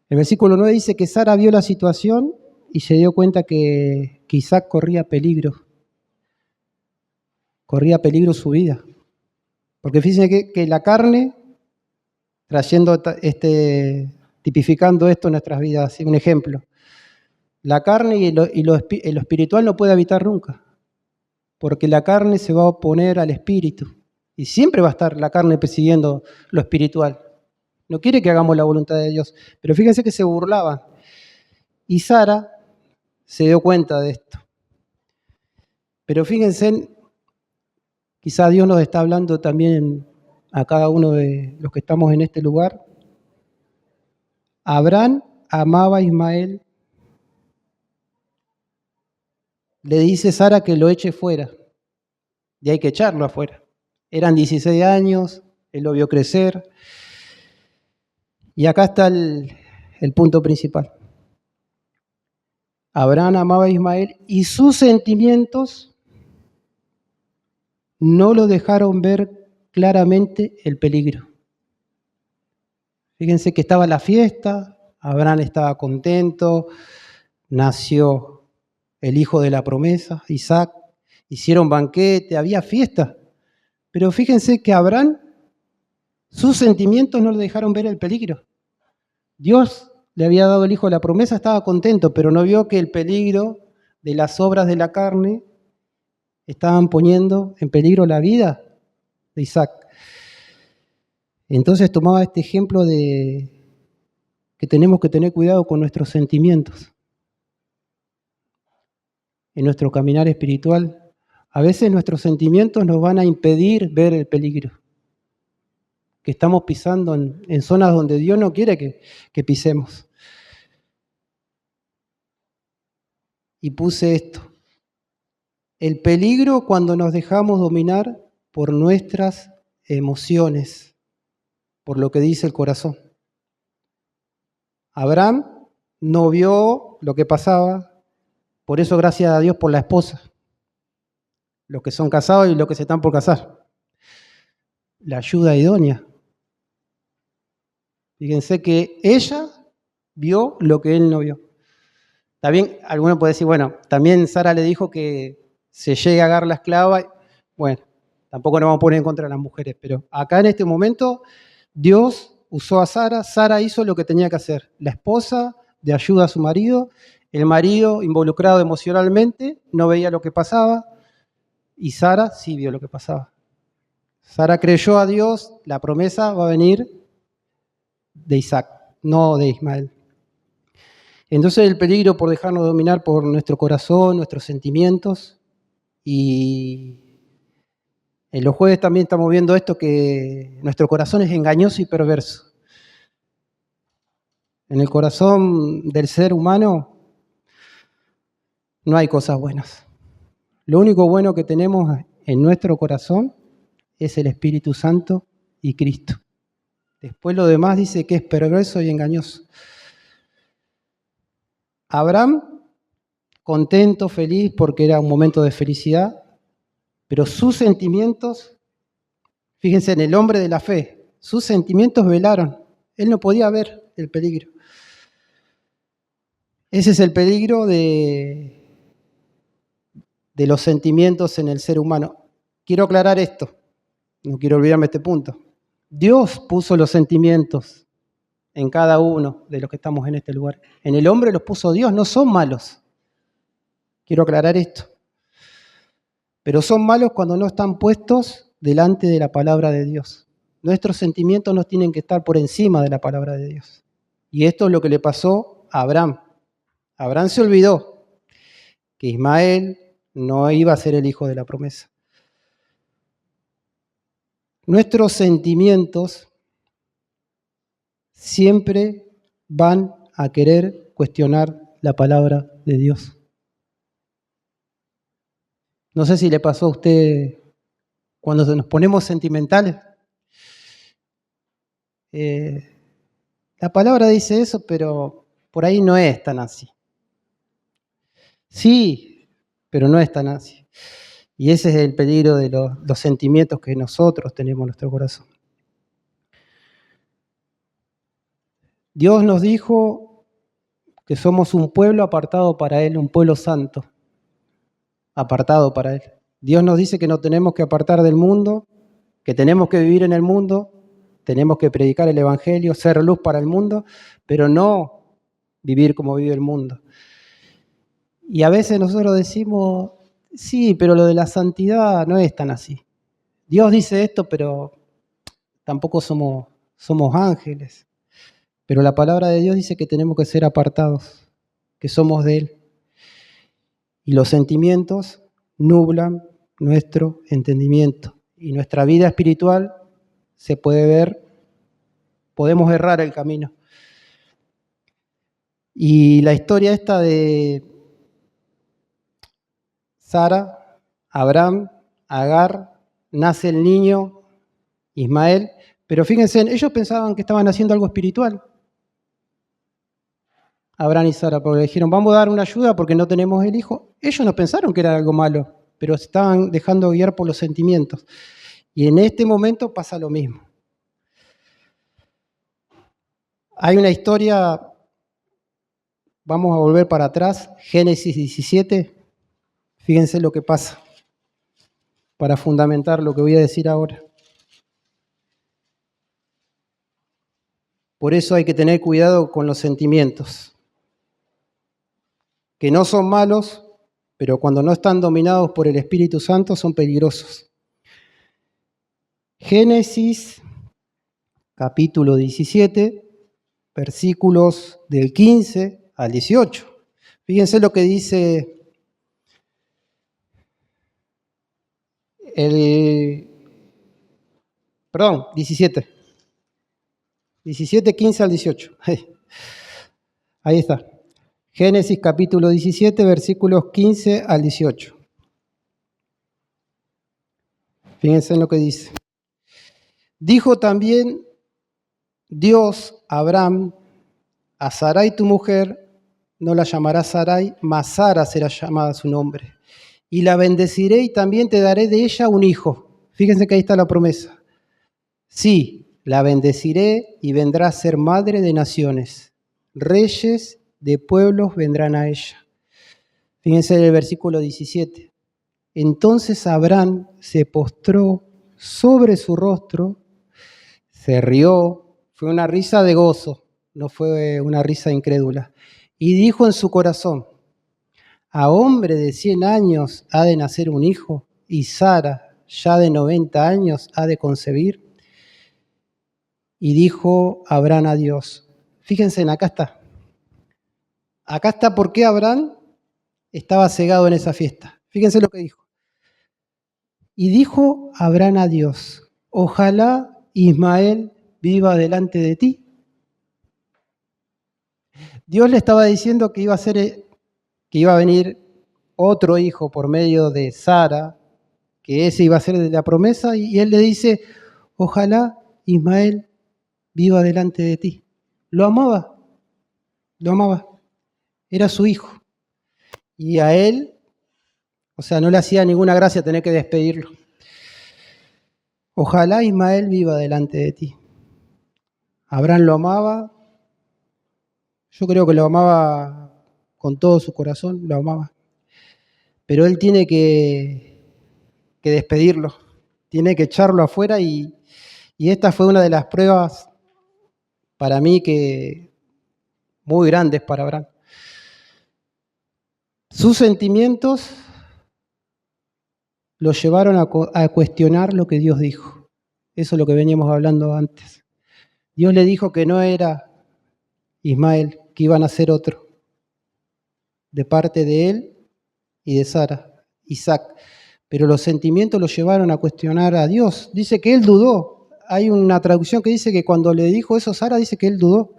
El versículo 9 dice que Sara vio la situación y se dio cuenta que Isaac corría peligro su vida. Porque fíjense que la carne, trayendo tipificando esto en nuestras vidas, un ejemplo, la carne y lo espiritual no puede habitar nunca, porque la carne se va a oponer al espíritu y siempre va a estar la carne persiguiendo lo espiritual. No quiere que hagamos la voluntad de Dios, pero fíjense que se burlaban. Y Sara se dio cuenta de esto. Pero fíjense, quizá Dios nos está hablando también a cada uno de los que estamos en este lugar. Abraham amaba a Ismael. Le dice Sara que lo eche fuera. Y hay que echarlo afuera. Eran 16 años, él lo vio crecer. Y acá está el punto principal. Abraham amaba a Ismael y sus sentimientos no lo dejaron ver claramente el peligro. Fíjense que estaba la fiesta, Abraham estaba contento, nació el hijo de la promesa, Isaac, hicieron banquete, había fiesta. Pero fíjense que Abraham, sus sentimientos no le dejaron ver el peligro. Dios le había dado el hijo de la promesa, estaba contento, pero no vio que el peligro de las obras de la carne estaban poniendo en peligro la vida de Isaac. Entonces tomaba este ejemplo de que tenemos que tener cuidado con nuestros sentimientos. En nuestro caminar espiritual, a veces nuestros sentimientos nos van a impedir ver el peligro que estamos pisando en zonas donde Dios no quiere que pisemos. Y puse esto: el peligro cuando nos dejamos dominar por nuestras emociones, por lo que dice el corazón. Abraham no vio lo que pasaba, por eso gracias a Dios por la esposa, los que son casados y los que se están por casar. La ayuda idónea. Fíjense que ella vio lo que él no vio. También alguno puede decir, bueno, también Sara le dijo que se llegue a Agar la esclava. Bueno, tampoco nos vamos a poner en contra de las mujeres, pero acá en este momento Dios usó a Sara, Sara hizo lo que tenía que hacer. La esposa de ayuda a su marido, el marido involucrado emocionalmente, no veía lo que pasaba, y Sara sí vio lo que pasaba. Sara creyó a Dios, la promesa va a venir de Isaac, no de Ismael. Entonces el peligro por dejarnos dominar por nuestro corazón, nuestros sentimientos, y en los jueves también estamos viendo esto, que nuestro corazón es engañoso y perverso. En el corazón del ser humano no hay cosas buenas. Lo único bueno que tenemos en nuestro corazón es el Espíritu Santo y Cristo. Después lo demás dice que es perverso y engañoso. Abraham, contento, feliz, porque era un momento de felicidad, pero sus sentimientos, fíjense en el hombre de la fe, sus sentimientos velaron. Él no podía ver el peligro. Ese es el peligro de los sentimientos en el ser humano. Quiero aclarar esto, no quiero olvidarme este punto. Dios puso los sentimientos en cada uno de los que estamos en este lugar. En el hombre los puso Dios, no son malos. Quiero aclarar esto. Pero son malos cuando no están puestos delante de la palabra de Dios. Nuestros sentimientos no tienen que estar por encima de la palabra de Dios. Y esto es lo que le pasó a Abraham. Abraham se olvidó que Ismael no iba a ser el hijo de la promesa. Nuestros sentimientos siempre van a querer cuestionar la palabra de Dios. No sé si le pasó a usted cuando nos ponemos sentimentales. La palabra dice eso, pero por ahí no es tan así. Sí, pero no es tan así. Y ese es el peligro de los sentimientos que nosotros tenemos en nuestro corazón. Dios nos dijo que somos un pueblo apartado para Él, un pueblo santo, apartado para Él. Dios nos dice que nos tenemos que apartar del mundo, que tenemos que vivir en el mundo, tenemos que predicar el Evangelio, ser luz para el mundo, pero no vivir como vive el mundo. Y a veces nosotros decimos, sí, pero lo de la santidad no es tan así. Dios dice esto, pero tampoco somos ángeles. Pero la palabra de Dios dice que tenemos que ser apartados, que somos de Él. Y los sentimientos nublan nuestro entendimiento. Y nuestra vida espiritual se puede ver, podemos errar el camino. Y la historia esta de Sara, Abraham, Agar, nace el niño, Ismael, pero fíjense, ellos pensaban que estaban haciendo algo espiritual. Abraham y Sara, porque le dijeron, vamos a dar una ayuda porque no tenemos el hijo. Ellos no pensaron que era algo malo, pero se estaban dejando guiar por los sentimientos. Y en este momento pasa lo mismo. Hay una historia, vamos a volver para atrás, Génesis 17. Fíjense lo que pasa, para fundamentar lo que voy a decir ahora. Por eso hay que tener cuidado con los sentimientos, que no son malos, pero cuando no están dominados por el Espíritu Santo son peligrosos. Génesis, capítulo 17, versículos del 15 al 18. Fíjense lo que dice 17. 17, 15 al 18. Ahí está. Génesis capítulo 17, versículos 15 al 18. Fíjense en lo que dice. Dijo también Dios a Abraham, a Sarai tu mujer, no la llamarás Sarai, mas Sara será llamada su nombre. Y la bendeciré y también te daré de ella un hijo. Fíjense que ahí está la promesa. Sí, la bendeciré y vendrá a ser madre de naciones. Reyes de pueblos vendrán a ella. Fíjense en el versículo 17. Entonces Abraham se postró sobre su rostro, se rió, fue una risa de gozo, no fue una risa incrédula, y dijo en su corazón, a hombre de 100 años ha de nacer un hijo, y Sara, ya de 90 años, ha de concebir. Y dijo Abraham a Dios, fíjense, acá está. Acá está por qué Abraham estaba cegado en esa fiesta. Fíjense lo que dijo. Y dijo Abraham a Dios, ojalá Ismael viva delante de ti. Dios le estaba diciendo que iba a venir otro hijo por medio de Sara, que ese iba a ser de la promesa, y él le dice, ojalá Ismael viva delante de ti. Lo amaba, lo amaba. Era su hijo. Y a él, o sea, no le hacía ninguna gracia tener que despedirlo. Ojalá Ismael viva delante de ti. Abraham lo amaba. Yo creo que lo amaba con todo su corazón, lo amaba. Pero él tiene que despedirlo, tiene que echarlo afuera y esta fue una de las pruebas para mí que muy grandes para Abraham. Sus sentimientos lo llevaron a cuestionar lo que Dios dijo. Eso es lo que veníamos hablando antes. Dios le dijo que no era Ismael, que iban a ser otro, de parte de él y de Sara, Isaac. Pero los sentimientos lo llevaron a cuestionar a Dios. Dice que él dudó. Hay una traducción que dice que cuando le dijo eso Sara, dice que él dudó.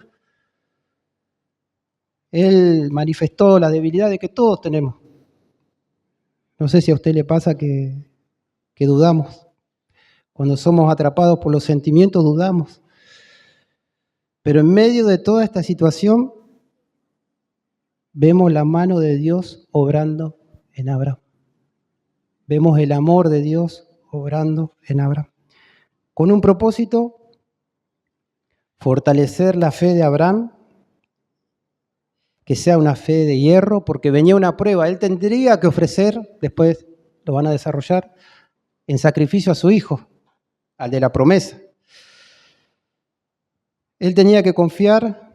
Él manifestó la debilidad de que todos tenemos. No sé si a usted le pasa que dudamos. Cuando somos atrapados por los sentimientos, dudamos. Pero en medio de toda esta situación, vemos la mano de Dios obrando en Abraham. Vemos el amor de Dios obrando en Abraham. Con un propósito, fortalecer la fe de Abraham, que sea una fe de hierro, porque venía una prueba. Él tendría que ofrecer, después lo van a desarrollar, en sacrificio a su hijo, al de la promesa. Él tenía que confiar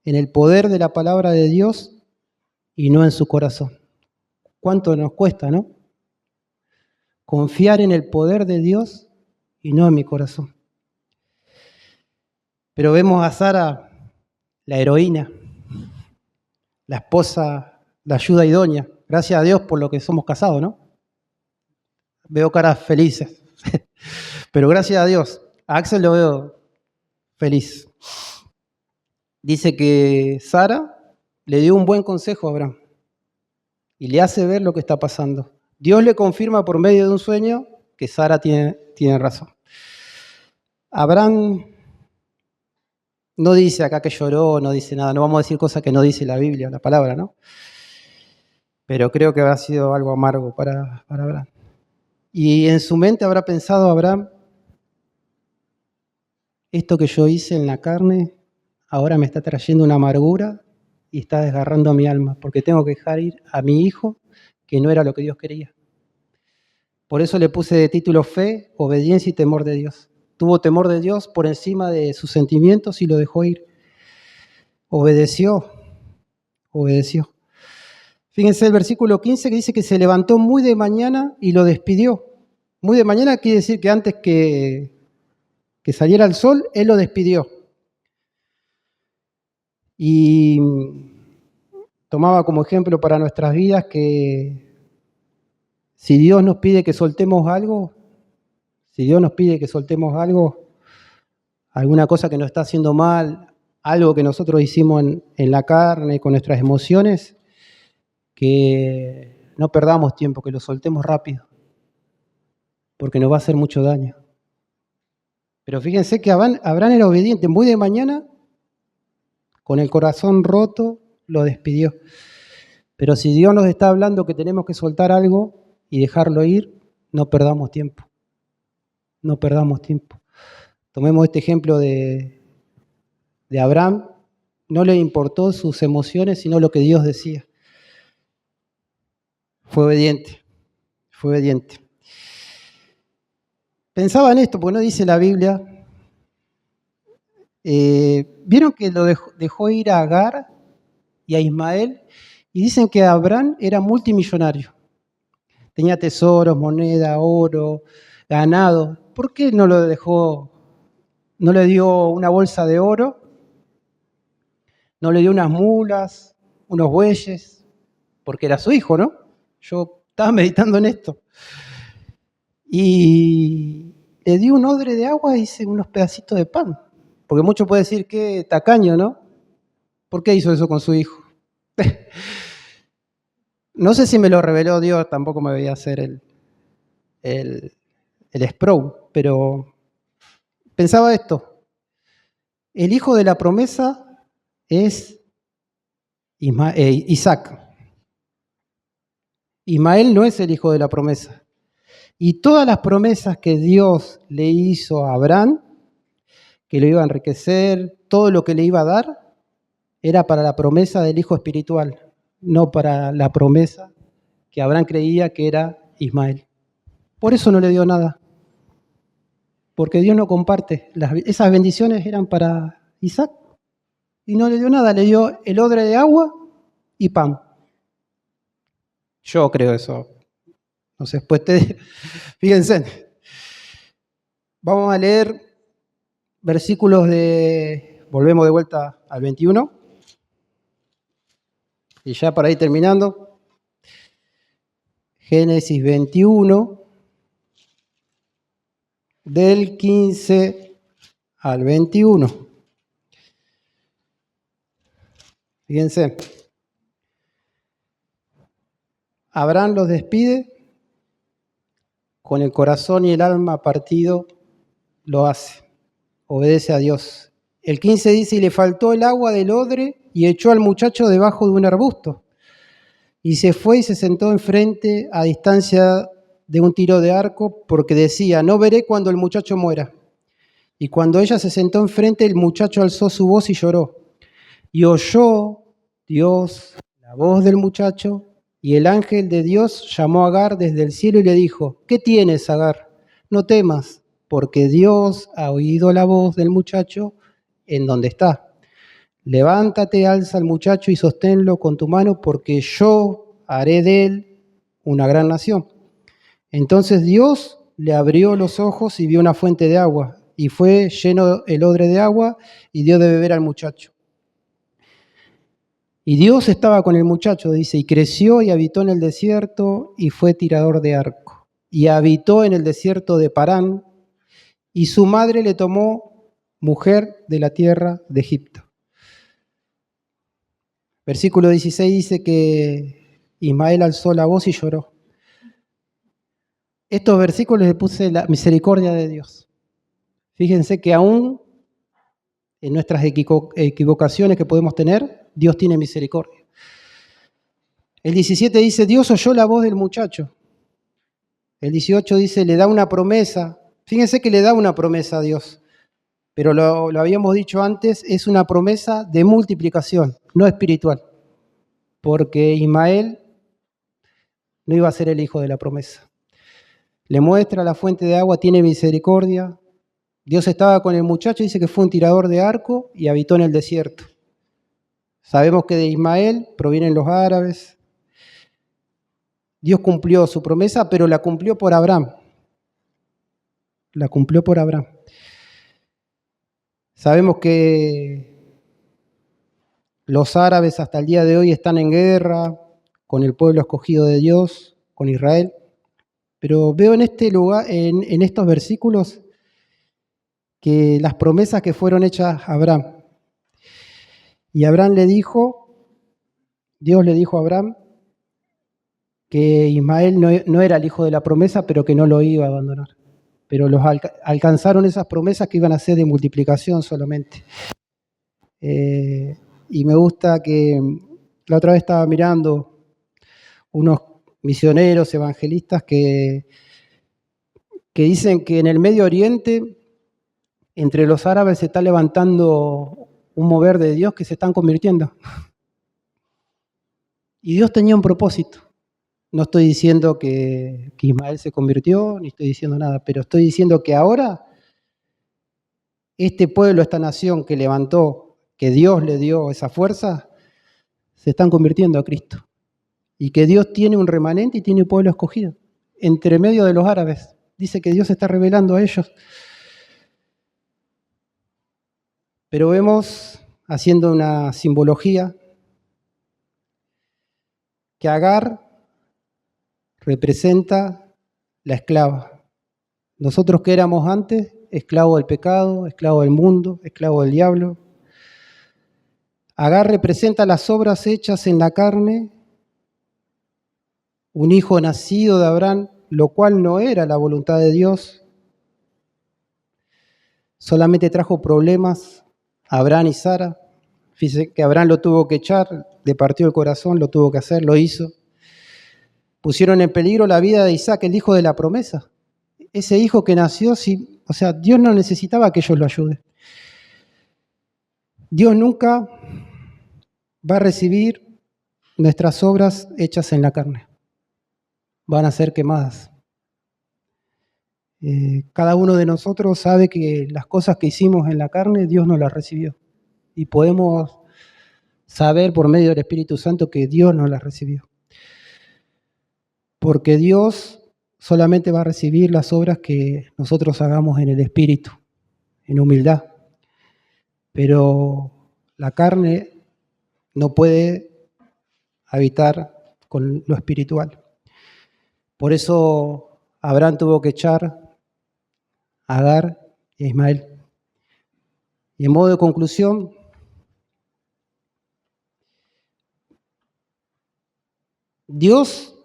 en el poder de la palabra de Dios y no en su corazón. ¿Cuánto nos cuesta, no? Confiar en el poder de Dios y no en mi corazón. Pero vemos a Sara, la heroína, la esposa, la ayuda idónea. Gracias a Dios por lo que somos casados, ¿no? Veo caras felices. Pero gracias a Dios, a Axel lo veo feliz. Dice que Sara le dio un buen consejo a Abraham y le hace ver lo que está pasando. Dios le confirma por medio de un sueño que Sara tiene razón. Abraham no dice acá que lloró, no dice nada, no vamos a decir cosas que no dice la Biblia, la palabra, ¿no? Pero creo que habrá sido algo amargo para Abraham. Y en su mente habrá pensado Abraham, esto que yo hice en la carne ahora me está trayendo una amargura y está desgarrando mi alma, porque tengo que dejar ir a mi hijo, que no era lo que Dios quería. Por eso le puse de título fe, obediencia y temor de Dios. Tuvo temor de Dios por encima de sus sentimientos y lo dejó ir. Obedeció. Fíjense el versículo 15 que dice que se levantó muy de mañana y lo despidió. Muy de mañana quiere decir que antes que saliera el sol, él lo despidió. Y tomaba como ejemplo para nuestras vidas que si Dios nos pide que soltemos algo, alguna cosa que nos está haciendo mal, algo que nosotros hicimos en la carne, con nuestras emociones, que no perdamos tiempo, que lo soltemos rápido, porque nos va a hacer mucho daño. Pero fíjense que Abraham era obediente, muy de mañana, con el corazón roto, lo despidió. Pero si Dios nos está hablando que tenemos que soltar algo y dejarlo ir, no perdamos tiempo. No perdamos tiempo. Tomemos este ejemplo de Abraham. No le importó sus emociones, sino lo que Dios decía. Fue obediente. Pensaba en esto, porque no dice la Biblia. Vieron que lo dejó ir a Agar y a Ismael, y dicen que Abraham era multimillonario. Tenía tesoros, moneda, oro, ganado. ¿Por qué no lo dejó? No le dio una bolsa de oro, no le dio unas mulas, unos bueyes, porque era su hijo, ¿no? Yo estaba meditando en esto. Y le dio un odre de agua y hice unos pedacitos de pan. Porque muchos pueden decir que tacaño, ¿no? ¿Por qué hizo eso con su hijo? No sé si me lo reveló Dios, tampoco me voy a hacer el sprout, pero pensaba esto, el hijo de la promesa es Isaac. Ismael no es el hijo de la promesa. Y todas las promesas que Dios le hizo a Abraham, que lo iba a enriquecer, todo lo que le iba a dar, era para la promesa del hijo espiritual, no para la promesa que Abraham creía que era Ismael. Por eso no le dio nada, porque Dios no comparte. Esas bendiciones eran para Isaac y no le dio nada, le dio el odre de agua y pan. Yo creo eso. No sé, después fíjense. Vamos a leer versículos volvemos de vuelta al 21, y ya para ir terminando, Génesis 21, del 15 al 21. Fíjense, Abraham los despide, con el corazón y el alma partido lo hace, obedece a Dios. El 15 dice, y le faltó el agua del odre y echó al muchacho debajo de un arbusto. Y se fue y se sentó enfrente a distancia de un tiro de arco, porque decía, no veré cuando el muchacho muera. Y cuando ella se sentó enfrente, el muchacho alzó su voz y lloró. Y oyó Dios la voz del muchacho, y el ángel de Dios llamó a Agar desde el cielo y le dijo, ¿qué tienes, Agar? No temas, porque Dios ha oído la voz del muchacho en donde está. Levántate, alza al muchacho y sosténlo con tu mano, porque yo haré de él una gran nación. Entonces Dios le abrió los ojos y vio una fuente de agua, y fue lleno el odre de agua, y dio de beber al muchacho. Y Dios estaba con el muchacho, dice, y creció y habitó en el desierto, y fue tirador de arco. Y habitó en el desierto de Parán, y su madre le tomó mujer de la tierra de Egipto. Versículo 16 dice que Ismael alzó la voz y lloró. Estos versículos le puse la misericordia de Dios. Fíjense que aún en nuestras equivocaciones que podemos tener, Dios tiene misericordia. El 17 dice, Dios oyó la voz del muchacho. El 18 dice, le da una promesa. Fíjense que le da una promesa a Dios. Pero lo habíamos dicho antes, es una promesa de multiplicación, no espiritual. Porque Ismael no iba a ser el hijo de la promesa. Le muestra la fuente de agua, tiene misericordia. Dios estaba con el muchacho, dice que fue un tirador de arco y habitó en el desierto. Sabemos que de Ismael provienen los árabes. Dios cumplió su promesa, pero la cumplió por Abraham. La cumplió por Abraham. Sabemos que los árabes hasta el día de hoy están en guerra con el pueblo escogido de Dios, con Israel. Pero veo en este lugar, en estos versículos, que las promesas que fueron hechas a Abraham. Y Abraham le dijo, Dios le dijo a Abraham que Ismael no era el hijo de la promesa, pero que no lo iba a abandonar. Pero los alcanzaron esas promesas que iban a ser de multiplicación solamente. Y me gusta que la otra vez estaba mirando unos misioneros evangelistas que dicen que en el Medio Oriente, entre los árabes se está levantando un mover de Dios que se están convirtiendo. Y Dios tenía un propósito. No estoy diciendo que Ismael se convirtió, ni estoy diciendo nada, pero estoy diciendo que ahora este pueblo, esta nación que levantó, que Dios le dio esa fuerza, se están convirtiendo a Cristo. Y que Dios tiene un remanente y tiene un pueblo escogido, entre medio de los árabes. Dice que Dios se está revelando a ellos. Pero vemos, haciendo una simbología, que Agar representa la esclava. Nosotros que éramos antes, esclavos del pecado, esclavos del mundo, esclavos del diablo. Agar representa las obras hechas en la carne, un hijo nacido de Abraham, lo cual no era la voluntad de Dios. solamente trajo problemas a Abraham y Sara. Fíjense que Abraham lo tuvo que echar, le partió el corazón, lo tuvo que hacer, lo hizo. Pusieron en peligro la vida de Isaac, el hijo de la promesa. Ese hijo que nació, Dios no necesitaba que ellos lo ayuden. Dios nunca va a recibir nuestras obras hechas en la carne. Van a ser quemadas. Cada uno de nosotros sabe que las cosas que hicimos en la carne, Dios no las recibió. Y podemos saber por medio del Espíritu Santo que Dios no las recibió. Porque Dios solamente va a recibir las obras que nosotros hagamos en el Espíritu, en humildad. Pero la carne no puede habitar con lo espiritual. Por eso Abraham tuvo que echar a Agar y a Ismael. Y en modo de conclusión, Dios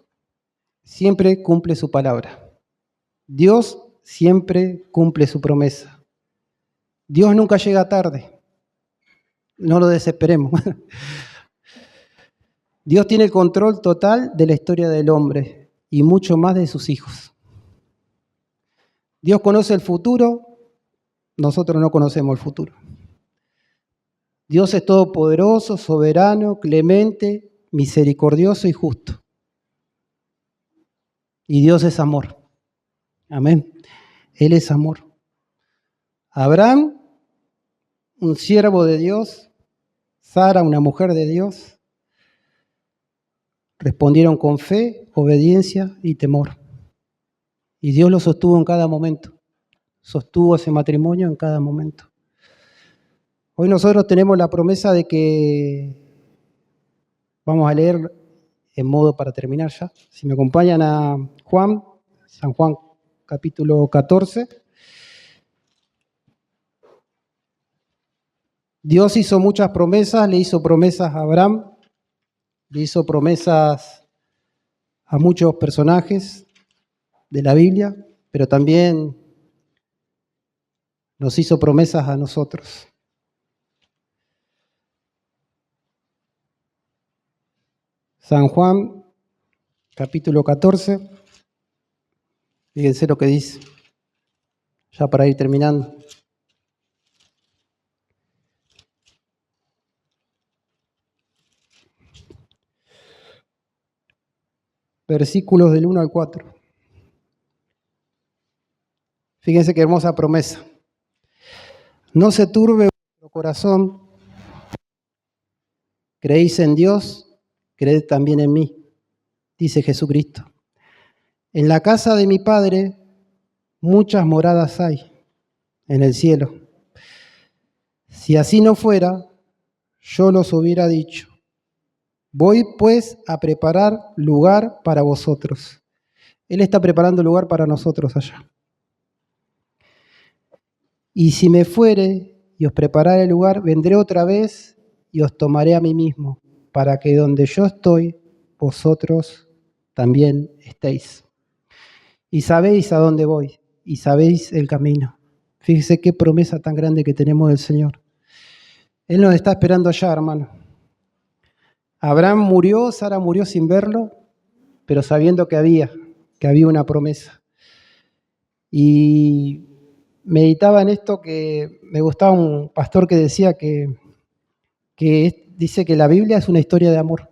siempre cumple su palabra. Dios siempre cumple su promesa. Dios nunca llega tarde. No lo desesperemos. Dios tiene el control total de la historia del hombre y mucho más de sus hijos. Dios conoce el futuro, nosotros no conocemos el futuro. Dios es todopoderoso, soberano, clemente, misericordioso y justo. Y Dios es amor. Amén. Él es amor. Abraham, un siervo de Dios, Sara, una mujer de Dios, respondieron con fe, obediencia y temor. Y Dios lo sostuvo en cada momento. Sostuvo ese matrimonio en cada momento. Hoy nosotros tenemos la promesa de que, vamos a leer en modo para terminar ya, si me acompañan a Juan, San Juan capítulo 14. Dios hizo muchas promesas, le hizo promesas a Abraham, le hizo promesas a muchos personajes de la Biblia, pero también nos hizo promesas a nosotros. San Juan, capítulo 14, fíjense lo que dice, ya para ir terminando. Versículos del 1 al 4. Fíjense qué hermosa promesa. No se turbe vuestro corazón, creéis en Dios, creed también en mí, dice Jesucristo. En la casa de mi Padre muchas moradas hay en el cielo. Si así no fuera, yo los hubiera dicho. Voy pues a preparar lugar para vosotros. Él está preparando lugar para nosotros allá. Y si me fuere y os preparare el lugar, vendré otra vez y os tomaré a mí mismo, para que donde yo estoy, vosotros también estéis. Y sabéis a dónde voy, y sabéis el camino. Fíjese qué promesa tan grande que tenemos del Señor. Él nos está esperando allá, hermano. Abraham murió, Sara murió sin verlo, pero sabiendo que había una promesa. Y meditaba en esto que me gustaba un pastor que decía que dice que la Biblia es una historia de amor,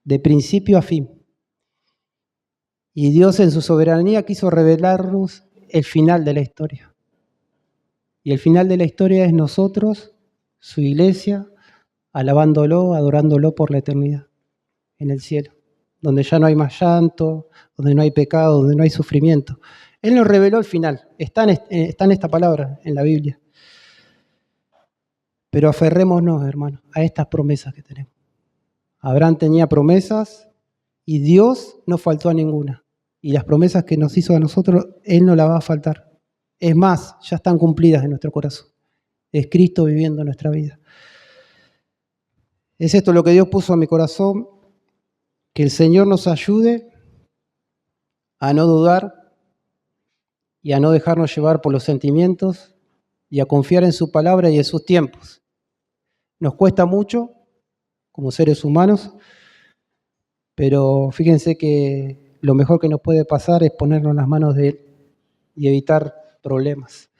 de principio a fin. Y Dios en su soberanía quiso revelarnos el final de la historia. Y el final de la historia es nosotros, su iglesia, alabándolo, adorándolo por la eternidad, en el cielo, donde ya no hay más llanto, donde no hay pecado, donde no hay sufrimiento. Él nos reveló el final, está en esta palabra, en la Biblia. Pero aferrémonos, hermanos, a estas promesas que tenemos. Abraham tenía promesas y Dios no faltó a ninguna. Y las promesas que nos hizo a nosotros, Él no las va a faltar. Es más, ya están cumplidas en nuestro corazón. Es Cristo viviendo nuestra vida. Es esto lo que Dios puso en mi corazón, que el Señor nos ayude a no dudar, y a no dejarnos llevar por los sentimientos y a confiar en su palabra y en sus tiempos. Nos cuesta mucho como seres humanos, pero fíjense que lo mejor que nos puede pasar es ponernos en las manos de Él y evitar problemas.